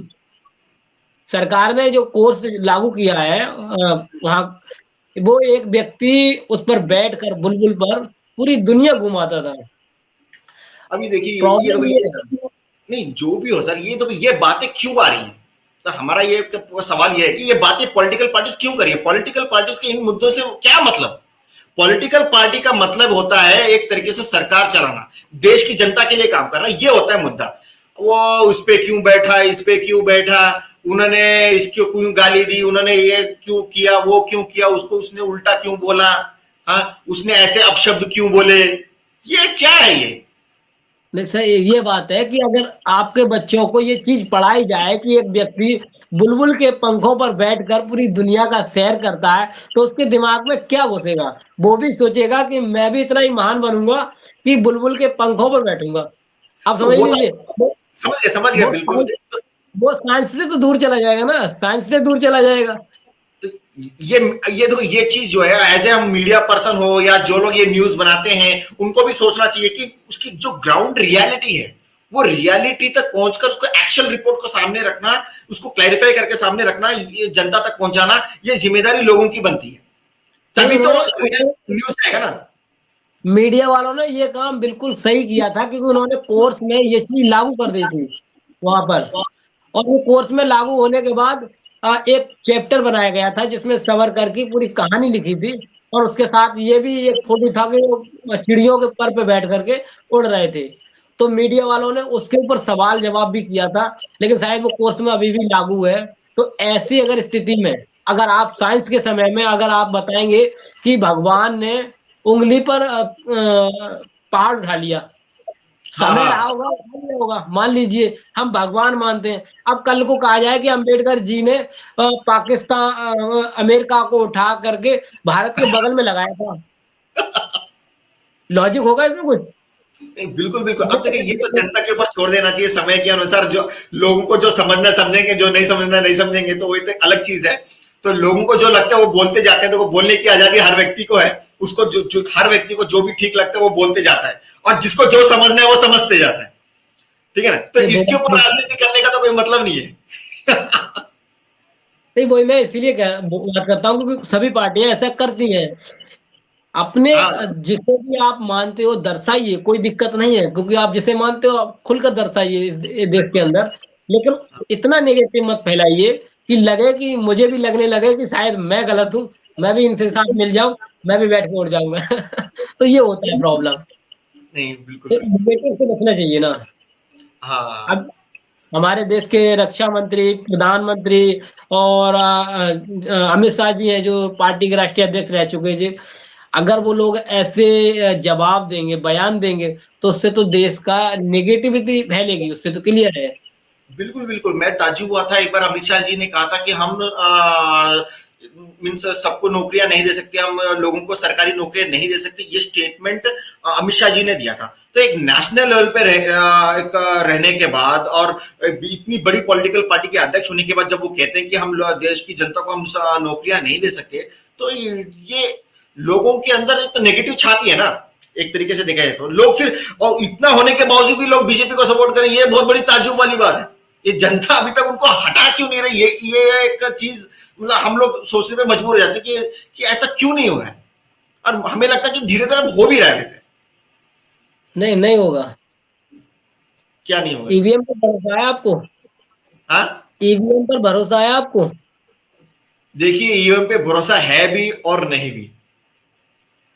सरकार ने जो कोर्स लागू किया है वहाँ, वो एक व्यक्ति उस पर बैठकर बुलबुल पर पूरी दुनिया घुमाता था। अभी देखिए, ये तो प्रॉब्लम ये है नहीं, जो भी हो सर, ये तो ये बातें क्यों आ रही है? तो हमारा ये सवाल ये है कि ये बातें पॉलिटिकल पार्टीज क्यों कर रही है? पॉलिटिकल पार्टीज के इन मुद्दों से क्या मतलब? पॉलिटिकल पार्टी का मतलब होता है एक तरीके से सरकार चलाना, देश की जनता के लिए काम करना, ये होता है मुद्दा। वो उस पे क्यों बैठा, इस पे क्यों बैठा, उन्होंने इसको क्यों गाली दी, उन्होंने ये क्यों किया, वो क्यों किया, उसको उसने उल्टा क्यों बोला, हाँ उसने ऐसे अपशब्द क्यों बोले, ये क्या है ये? नहीं सर, ये बात है कि अगर आपके बच्चों को ये चीज पढ़ाई जाए कि एक व्यक्ति बुलबुल के पंखों पर बैठकर पूरी दुनिया का सैर करता है, तो उसके दिमाग में क्या घुसेगा? वो भी सोचेगा कि मैं भी इतना ही महान बनूंगा कि बुलबुल के पंखों पर बैठूंगा। आप तो समझ वो तो लीजिए, समझ गया वो बिल्कुल। वो साइंस से तो दूर चला जाएगा ना, साइंस से दूर चला जाएगा। तो ये देखो, ये चीज जो है, एज ए हम मीडिया पर्सन हो या जो लोग ये न्यूज बनाते हैं, उनको भी सोचना चाहिए कि उसकी जो ग्राउंड रियलिटी है, वो रियलिटी तक पहुंचकर उसको एक्शन रिपोर्ट को सामने रखना, उसको क्लैरिफाई करके सामने रखना, ये जनता तक पहुंचाना, ये जिम्मेदारी लोगों की बनती है। तभी तो न्यूज आएगा ना। मीडिया वालों ने ये काम बिल्कुल सही किया था, क्योंकि उन्होंने कोर्स में ये चीज लागू कर दी थी वहां पर। और वो कोर्स में लागू होने के बाद एक चैप्टर बनाया गया था जिसमें सावरकर की पूरी कहानी लिखी थी। और उसके साथ ये भी एक फोटो था कि वो चिड़ियों के पर पे बैठ करके उड़ रहे थे। तो मीडिया वालों ने उसके ऊपर सवाल जवाब भी किया था, लेकिन शायद वो कोर्स में अभी भी लागू है। तो ऐसी अगर स्थिति में, अगर आप साइंस के समय में अगर आप बताएंगे कि भगवान ने उंगली पर पहाड़ उठा लिया, हाँ समय रहा हाँ। होगा, उठा लिया होगा, मान लीजिए हम भगवान मानते हैं। अब कल को कहा जाए कि अंबेडकर जी ने पाकिस्तान अमेरिका को उठा करके भारत के बगल में लगाया था, लॉजिक होगा इसमें कुछ? नहीं, बिल्कुल बिल्कुल। अब देखिए, ये तो जनता के ऊपर छोड़ देना चाहिए, समय के अनुसार जो लोगों को जो समझना समझेंगे, जो नहीं समझना नहीं समझेंगे, तो वो एक अलग चीज है। तो लोगों को जो लगता है वो बोलते जाते हैं, तो वो बोलने की आजादी हर व्यक्ति को है। उसको जो हर व्यक्ति को जो भी ठीक लगता है वो बोलते जाता है, और जिसको जो समझना है वो समझते जाता है। ठीक है ना? तो इसके ऊपर राजनीति करने का तो कोई मतलब नहीं है। नहीं, वही मैं इसीलिए बात करता हूँ क्योंकि सभी पार्टियां ऐसा करती हैं। अपने हाँ जिसे भी आप मानते हो दर्शाइए, कोई दिक्कत नहीं है, क्योंकि आप जिसे मानते हो आप खुलकर दर्शाइए इस देश के अंदर। लेकिन इतना नेगेटिव मत फैलाइए कि लगे कि मुझे भी लगने लगे कि शायद मैं गलत हूँ, मैं भी इनसे साथ मिल जाऊं, मैं भी बैठ के उड़ जाऊंगा। तो ये होता है प्रॉब्लम। नहीं, बिल्कुल तो बिल्कुल। नेगेटिव से बचना चाहिए ना। हाँ अब हमारे देश के रक्षा मंत्री, प्रधानमंत्री और अमित शाह जी हैं जो पार्टी के राष्ट्रीय अध्यक्ष रह चुके जी। अगर वो लोग ऐसे जवाब देंगे, बयान देंगे, तो उससे तो देश का नेगेटिविटी फैलेगी, उससे तो क्लियर है। बिल्कुल बिल्कुल। मैं ताज्जुब हुआ था एक बार, अमित शाह जी ने कहा था कि हम मीन्स सबको नौकरियां नहीं दे सकते, हम लोगों को सरकारी नौकरियां नहीं दे सकते। ये स्टेटमेंट अमित शाह जी ने दिया था। तो एक नेशनल लेवल पे रहने के बाद और इतनी बड़ी पॉलिटिकल पार्टी के अध्यक्ष होने के बाद जब वो कहते हैं कि हम देश की जनता को हम नौकरियां नहीं दे सकते, तो ये लोगों के अंदर एक तो नेगेटिव छाती है ना, एक तरीके से देखा जाए तो। लोग फिर, और इतना होने के बावजूद भी लोग बीजेपी को सपोर्ट करें, ये बहुत बड़ी ताज्जुब वाली बात है। ये जनता अभी तक उनको हटा क्यों नहीं रही? ये एक चीज मतलब हम लोग सोचने पे मजबूर हो जाते हैं कि ऐसा क्यों नहीं हो रहा है। और हमें लगता है कि धीरे धीरे हो भी रहा है वैसे। नहीं, नहीं होगा। क्या नहीं होगा सर? ईवीएम पर भरोसा है आपको? हाँ, ईवीएम पर भरोसा है आपको? देखिए ईवीएम पे भरोसा है भी और नहीं भी।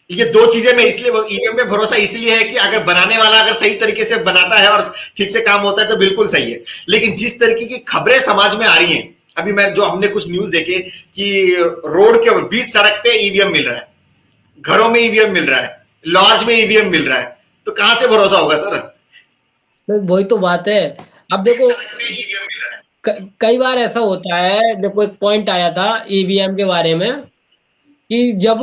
ये दो चीजें मैं इसलिए, ईवीएम पे भरोसा इसलिए है कि अगर बनाने वाला अगर सही तरीके से बनाता है और ठीक से काम होता है तो बिल्कुल सही है। लेकिन जिस तरीके की खबरें समाज में आ रही हैं, अभी मैं जो हमने कुछ न्यूज देखे कि रोड के बीच सड़क पे ईवीएम मिल रहा है, घरों में ईवीएम मिल रहा है, लॉज में ईवीएम मिल रहा है, तो कहां से भरोसा होगा सर? तो वही तो बात है। अब देखो, ईवीएम मिल रहा है। कई बार ऐसा होता है, देखो एक पॉइंट आया था ईवीएम के बारे में कि जब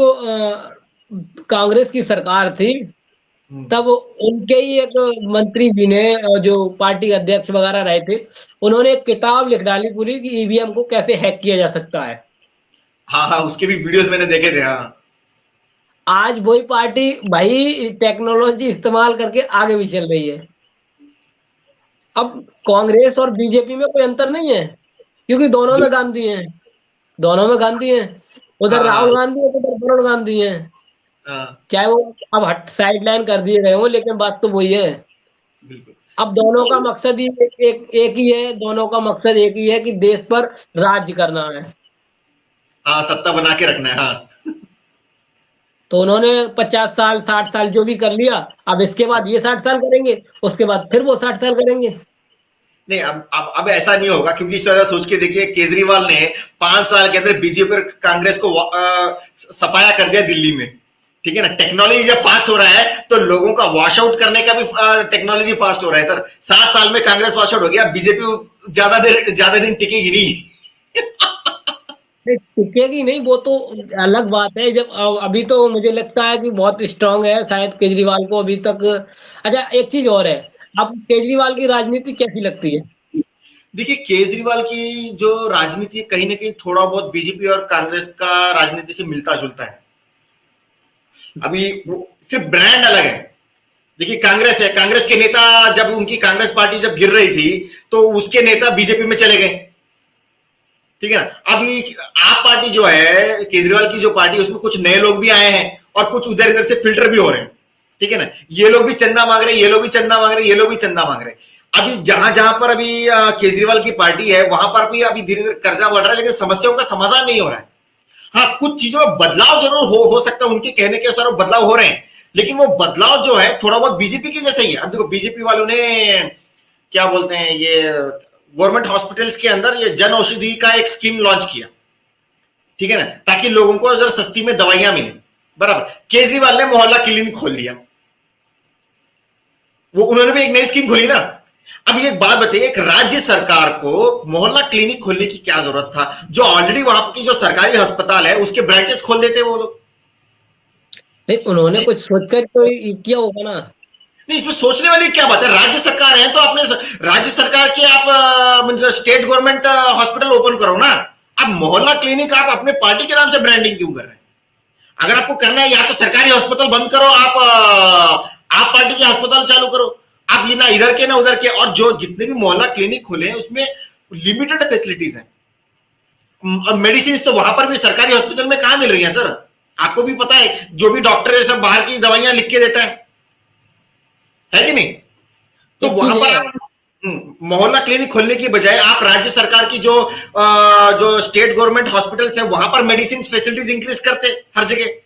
कांग्रेस की सरकार थी, तब उनके ही एक मंत्री जी ने, जो पार्टी अध्यक्ष वगैरह रहे थे, उन्होंने एक किताब लिख डाली पूरी कि ईवीएम को कैसे हैक किया जा सकता है। हाँ हाँ, उसके भी वीडियोस मैंने देखे थे। हाँ, आज वही पार्टी भाई टेक्नोलॉजी इस्तेमाल करके आगे भी चल रही है। अब कांग्रेस और बीजेपी में कोई अंतर नहीं है, क्योंकि दोनों में गांधी हैं, दोनों में गांधी हैं। उधर हाँ, हाँ, राहुल गांधी है, उधर वरुण गांधी है। हाँ, चाहे वो अब हट साइड लाइन कर दिए गए हो, लेकिन बात तो वही है। बिल्कुल। अब दोनों का तो मकसद ही एक ही है, दोनों का मकसद एक ही है कि देश पर राज्य करना है। हाँ, सत्ता बना के रखना है। हाँ, तो उन्होंने 50 साल 60 साल जो भी कर लिया, अब इसके बाद ये 60 साल करेंगे, उसके बाद फिर वो 60 साल करेंगे। नहीं, अब ऐसा नहीं होगा, क्योंकि इस तरह सोच के देखिए केजरीवाल ने 5 साल के अंदर बीजेपी और कांग्रेस को सफाया कर दिया दिल्ली में। ठीक है ना, टेक्नोलॉजी जब फास्ट हो रहा है तो लोगों का वॉश आउट करने का भी टेक्नोलॉजी फास्ट हो रहा है सर। 7 साल में कांग्रेस वॉश आउट हो गया, बीजेपी ज्यादा दिन टिकेगी नहीं। नहीं, टिकेगी नहीं, वो तो अलग बात है। जब अभी तो मुझे लगता है कि बहुत स्ट्रांग है शायद केजरीवाल को अभी तक। अच्छा, एक चीज और है, आपको केजरीवाल की राजनीति कैसी लगती है? देखिए केजरीवाल की जो राजनीति है, कहीं ना कहीं थोड़ा बहुत बीजेपी और कांग्रेस का राजनीति से मिलता जुलता है। अभी सिर्फ ब्रांड अलग है। देखिए कांग्रेस है, कांग्रेस के नेता जब उनकी कांग्रेस पार्टी जब गिर रही थी तो उसके नेता बीजेपी में चले गए। ठीक है ना, अभी आप पार्टी जो है, केजरीवाल की जो पार्टी, उसमें कुछ नए लोग भी आए हैं और कुछ उधर इधर से फिल्टर भी हो रहे हैं। ठीक है ना, ये लोग भी चंदा मांग रहे हैं, ये लोग भी चंदा मांग रहे हैं, ये लोग भी चंदा मांग रहे हैं। अभी जहां जहां पर अभी केजरीवाल की पार्टी है वहां पर भी अभी धीरे धीरे कर्जा बढ़ रहा है, लेकिन समस्याओं का समाधान नहीं हो रहा है। हाँ, कुछ चीजों में बदलाव जरूर हो सकता है, उनके कहने के अनुसार बदलाव हो रहे हैं, लेकिन वो बदलाव जो है थोड़ा बहुत बीजेपी के जैसा ही है। अब देखो बीजेपी वालों ने क्या बोलते हैं, ये गवर्नमेंट हॉस्पिटल्स के अंदर ये जन औषधि का एक स्कीम लॉन्च किया। ठीक है ना, ताकि लोगों को जरा सस्ती में दवाइयां मिले। बराबर, केजरीवाल ने मोहल्ला क्लिनिक खोल दिया, वो उन्होंने भी एक नई स्कीम खोली ना। अब ये एक बात बताइए, एक राज्य सरकार को मोहल्ला क्लिनिक खोलने की क्या जरूरत था? जो ऑलरेडी वहां की जो सरकारी अस्पताल है उसके ब्रांचेस खोल देते वो लोग। नहीं, उन्होंने कुछ सोचकर तो किया होगा ना। नहीं, इसमें सोचने वाली क्या बात है? राज्य सरकार है तो अपने राज्य सरकार के आप स्टेट गवर्नमेंट हॉस्पिटल ओपन करो ना। अब मोहल्ला क्लिनिक आप अपने पार्टी के नाम से ब्रांडिंग क्यों कर रहे हैं? अगर आपको करना है या तो सरकारी अस्पताल बंद करो, आप पार्टी के अस्पताल चालू करो। आप ये ना इधर के ना उधर के, और जो जितने भी मोहल्ला क्लिनिक खुले हैं उसमें लिमिटेड फैसिलिटीज हैं। मेडिसिन तो वहां पर भी सरकारी हॉस्पिटल में कहां मिल रही है सर? आपको भी पता है, जो भी डॉक्टर है सब बाहर की दवाइयां लिख के देता है कि नहीं? तो एक वहां चीज है, पर मोहल्ला क्लिनिक खोलने की बजाय आप राज्य सरकार की जो स्टेट गवर्नमेंट हॉस्पिटल्स है वहां पर मेडिसिन फैसिलिटीज इंक्रीज करते हर जगह,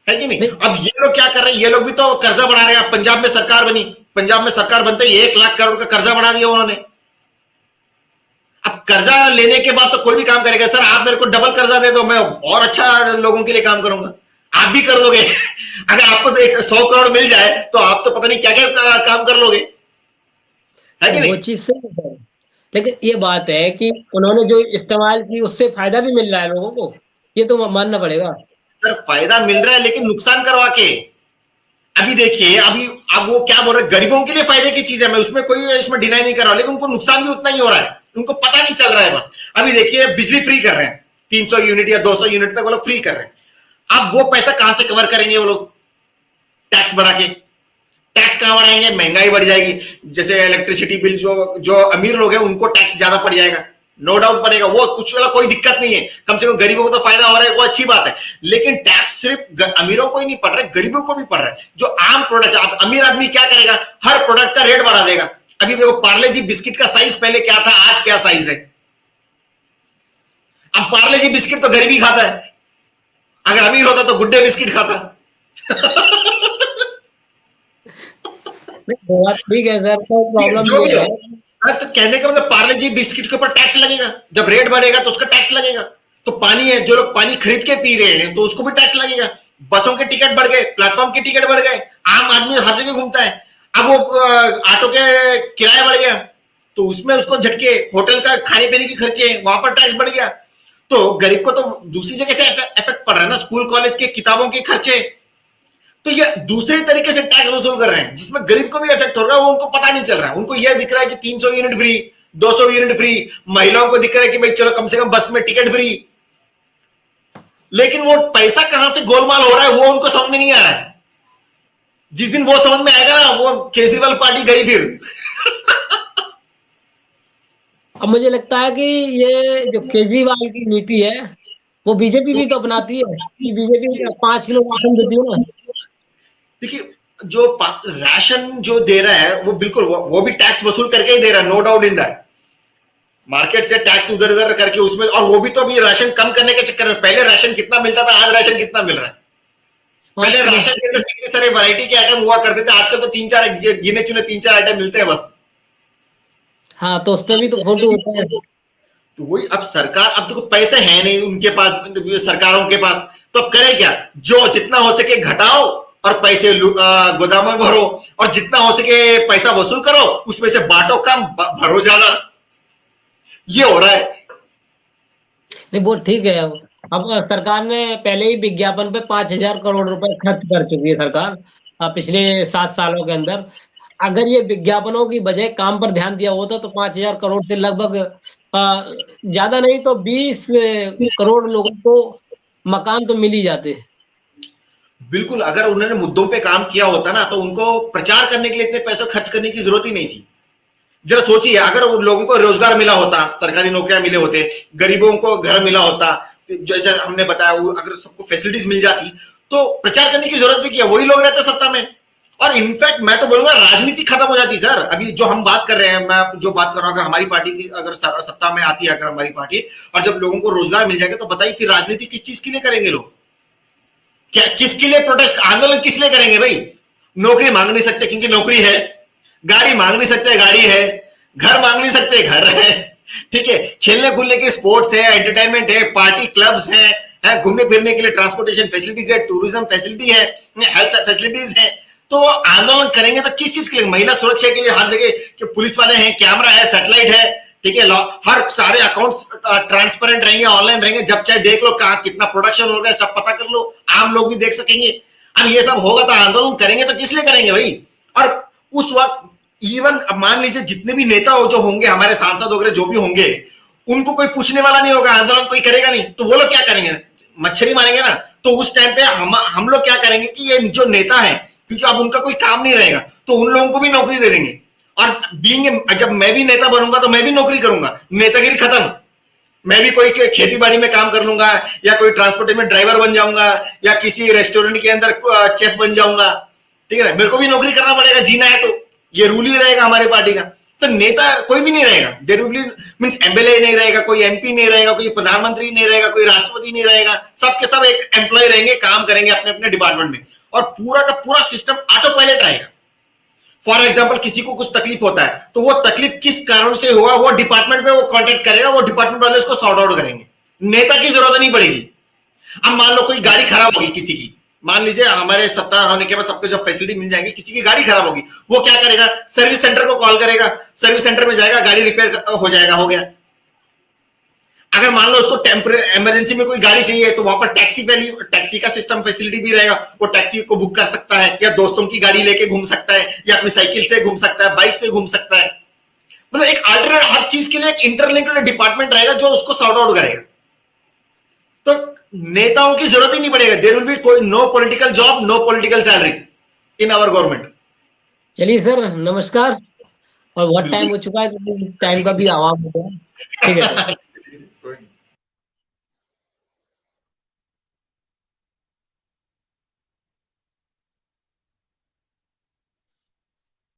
है कि नहीं? नहीं, अब ये लोग क्या कर रहे हैं, ये लोग भी तो कर्जा बढ़ा रहे हैं। अब पंजाब में सरकार बनी, पंजाब में सरकार बनते ही 1 लाख करोड़ का कर्जा बढ़ा दिया उन्होंने। अब कर्जा लेने के बाद तो कोई भी काम करेगा सर, आप मेरे को डबल कर्जा दे दो, मैं और अच्छा लोगों के लिए काम करूंगा। आप भी कर लोगे। अगर आपको तो 100 करोड़ मिल जाए तो आप तो पता नहीं क्या क्या काम कर लोगे, है कि वो नहीं? चीज सही है, लेकिन ये बात है कि उन्होंने जो इस्तेमाल की उससे फायदा भी मिल रहा है लोगों को, ये तो मानना पड़ेगा। सर फायदा मिल रहा है लेकिन नुकसान करवा के। अभी देखिए, अभी अब वो क्या बोल रहे हैं, गरीबों के लिए फायदे की चीज है, मैं उसमें कोई इसमें डिनाई नहीं कर रहा हूं, लेकिन उनको नुकसान भी उतना ही हो रहा है, उनको पता नहीं चल रहा है बस। अभी देखिए बिजली फ्री कर रहे हैं, 300 यूनिट या 200 यूनिट तक वो लोग फ्री कर रहे हैं। अब वो पैसा कहां से कवर करेंगे वो लोग? टैक्स बढ़ा के। टैक्स कहां बढ़ाएंगे? महंगाई बढ़ जाएगी। जैसे इलेक्ट्रिसिटी बिल, जो जो अमीर लोग हैं उनको टैक्स ज्यादा पड़ जाएगा। नो डाउट बढ़ेगा, वो कुछ वाला कोई दिक्कत नहीं है, कम से कम गरीबों को तो फायदा हो रहा है, वो अच्छी बात है। लेकिन टैक्स सिर्फ अमीरों को ही नहीं पड़ रहा है, गरीबों को भी पड़ रहा है। जो आम प्रोडक्ट है, अमीर आदमी क्या करेगा, हर प्रोडक्ट का रेट बढ़ा देगा। अभी देखो पार्ले जी बिस्किट का साइज पहले क्या था, आज क्या साइज है। अब पार्ले जी बिस्किट तो गरीबी खाता है, अगर अमीर होता तो गुड्डे बिस्किट खाता। बात ठीक है सर, तो प्रॉब्लम जो भी ये हो, है। तो कहने का मतलब पार्ले जी बिस्किट के ऊपर टैक्स लगेगा, जब रेट बढ़ेगा तो उसका टैक्स लगेगा। तो पानी है, जो लोग पानी खरीद के पी रहे हैं तो उसको भी टैक्स लगेगा। बसों के टिकट बढ़ गए, प्लेटफॉर्म के टिकट बढ़ गए, आम आदमी हर जगह घूमता है। अब वो ऑटो के किराया बढ़ गया तो उसमें उसको झटके, होटल का खाने पीने के खर्चे, वहां पर टैक्स बढ़ गया। तो गरीब को तो दूसरी जगह से इफेक्ट पड़ रहा है ना, स्कूल कॉलेज के किताबों के खर्चे। तो ये दूसरे तरीके से टैक्स वसूल कर रहे हैं, जिसमें गरीब को भी इफेक्ट हो रहा है, वो उनको पता नहीं चल रहा है। उनको यह दिख रहा है कि 300 यूनिट फ्री, 200 यूनिट फ्री, महिलाओं को दिख रहा है कि भाई चलो कम से कम बस में टिकट फ्री। लेकिन वो पैसा कहां से गोलमाल हो रहा है वो उनको समझ में नहीं आ रहा है। जिस दिन वो समझ में आएगा ना, वो केजरीवाल पार्टी गई फिर। अब मुझे लगता है कि ये जो केजरीवाल की नीति है वो बीजेपी भी तो अपनाती है, कि बीजेपी 5 किलो राशन देती है ना। देखिए, जो राशन जो दे रहा है वो बिल्कुल वो भी टैक्स वसूल करके ही दे रहा है, no doubt in that. Market से टैक्स उधर उधर करके उसमें, और वो भी तो अभी राशन कम करने के चक्कर में। पहले राशन कितना मिलता था, आज राशन कितना मिल रहा है। पहले राशन के अंदर कितने सारे वैरायटी के आइटम हुआ करते थे, आजकल तो 3-4 गिने चुने 3-4 आइटम मिलते हैं बस। हाँ, तो उस पर भी तो फोटो होता है। तो वही, अब सरकार, अब देखो पैसे हैं नहीं उनके पास, सरकारों के पास, तो अब करे क्या, जो जितना हो सके घटाओ और पैसे गोदामों में भरो, और जितना हो सके पैसा वसूल करो, उसमें से बांटो कम, भरो ज्यादा। ये हो रहा है। नहीं, वो ठीक है। अब सरकार ने पहले ही विज्ञापन पे 5,000 करोड़ रुपए खर्च कर चुकी है सरकार पिछले 7 सालों के अंदर। अगर ये विज्ञापनों की बजाय काम पर ध्यान दिया होता तो 5,000 करोड़ से लगभग ज्यादा नहीं तो 20 करोड़ लोगों को मकान तो मिल ही जाते। बिल्कुल, अगर उन्होंने मुद्दों पे काम किया होता ना, तो उनको प्रचार करने के लिए इतने पैसे खर्च करने की जरूरत ही नहीं थी। जरा सोचिए, अगर उन लोगों को रोजगार मिला होता, सरकारी नौकरियां मिले होते, गरीबों को घर मिला होता, जैसे हमने बताया, अगर सबको फैसिलिटीज मिल जाती, तो प्रचार करने की जरूरत नहीं किया, वही लोग रहते सत्ता में। और इनफैक्ट मैं तो बोलूंगा राजनीति खत्म हो जाती सर। अभी जो हम बात कर रहे हैं, मैं जो बात कर रहा हूं, अगर हमारी पार्टी की अगर सत्ता में आती है, अगर हमारी पार्टी, और जब लोगों को रोजगार मिल जाएगा, तो बताइए फिर राजनीति किस चीज के लिए करेंगे लोग, क्या किसके लिए प्रोटेस्ट आंदोलन किस लिए करेंगे भाई। नौकरी मांग नहीं सकते क्योंकि नौकरी है, गाड़ी मांग नहीं सकते गाड़ी है, घर मांग नहीं सकते घर है, ठीक है, खेलने कूदने के स्पोर्ट्स है, एंटरटेनमेंट है, पार्टी क्लब्स है, घूमने फिरने के लिए ट्रांसपोर्टेशन फैसिलिटीज है, टूरिज्म फैसिलिटी है, हेल्थ फैसिलिटीज है। तो आंदोलन करेंगे तो किस चीज के लिए, महिला सुरक्षा के लिए हर जगह के पुलिस वाले हैं, कैमरा है, सैटेलाइट है, ठीक है, हर सारे अकाउंट्स ट्रांसपेरेंट रहेंगे, ऑनलाइन रहेंगे, जब चाहे देख लो कहाँ कितना प्रोडक्शन हो रहा है, सब पता कर लो, आम लोग भी देख सकेंगे। अब ये सब होगा तो आंदोलन करेंगे तो किस लिए करेंगे भाई। और उस वक्त इवन मान लीजिए जितने भी नेता हो जो होंगे, हमारे सांसद वगैरह जो भी होंगे, उनको कोई पूछने वाला नहीं होगा, आंदोलन कोई करेगा नहीं, तो वो लोग क्या करेंगे, मच्छरी मारेंगे ना। तो उस टाइम पे हम लोग क्या करेंगे कि ये जो नेता है, क्योंकि अब उनका कोई काम नहीं रहेगा, तो उन लोगों को भी नौकरी दे देंगे। और जब मैं भी नेता बनूंगा तो मैं भी नौकरी करूंगा, नेतागिरी खत्म। मैं भी कोई खेती बाड़ी में काम कर लूंगा, या कोई ट्रांसपोर्टेशन में ड्राइवर बन जाऊंगा, या किसी रेस्टोरेंट के अंदर चेफ बन जाऊंगा, ठीक है ना, मेरे को भी नौकरी करना पड़ेगा, जीना है तो। ये रूल ही रहेगा हमारे पार्टी का। तो नेता कोई भी नहीं रहेगा, there will be means MLA नहीं रहेगा, कोई एमपी नहीं रहेगा, कोई प्रधानमंत्री नहीं रहेगा, कोई राष्ट्रपति नहीं रहेगा, सबके सब एक एम्प्लॉय रहेंगे, काम करेंगे अपने अपने डिपार्टमेंट में, और पूरा का पूरा सिस्टम ऑटो पायलट रहेगा। फॉर एग्जाम्पल किसी को कुछ तकलीफ होता है, तो वो तकलीफ किस कारण से हुआ, वो डिपार्टमेंट में वो कॉन्टेक्ट करेगा, वो डिपार्टमेंट वाले उसको सॉर्ट आउट करेंगे, नेता की जरूरत नहीं पड़ेगी। अब मान लो कोई गाड़ी खराब होगी किसी की, मान लीजिए हमारे सत्ता होने के बाद सबको जब फैसिलिटी मिल जाएगी, किसी की गाड़ी खराब होगी, वो क्या करेगा, सर्विस सेंटर को कॉल करेगा, सर्विस सेंटर में जाएगा, गाड़ी रिपेयर हो जाएगा, हो गया। अगर मान लो उसको टेम्परेरी इमरजेंसी में कोई गाड़ी चाहिए, तो वहां पर टैक्सी का सिस्टम फैसिलिटी भी रहेगा, वो टैक्सी को बुक कर सकता है, या दोस्तों की गाड़ी लेके घूम सकता है, या अपनी साइकिल से घूम सकता है, बाइक से घूम सकता है। मतलब एक अल्टरनेट, हर चीज के लिए एक इंटरलिंक्ड डिपार्टमेंट रहेगा जो उसको सॉर्ट आउट करेगा। तो नेताओं की जरूरत ही नहीं पड़ेगा, देयर विल बी कोई no political job, no political salary in our government. चलिए सर, नमस्कार। और बहुत टाइम हो चुका है, तो टाइम का भी आवाज हो गया। ठीक है सर।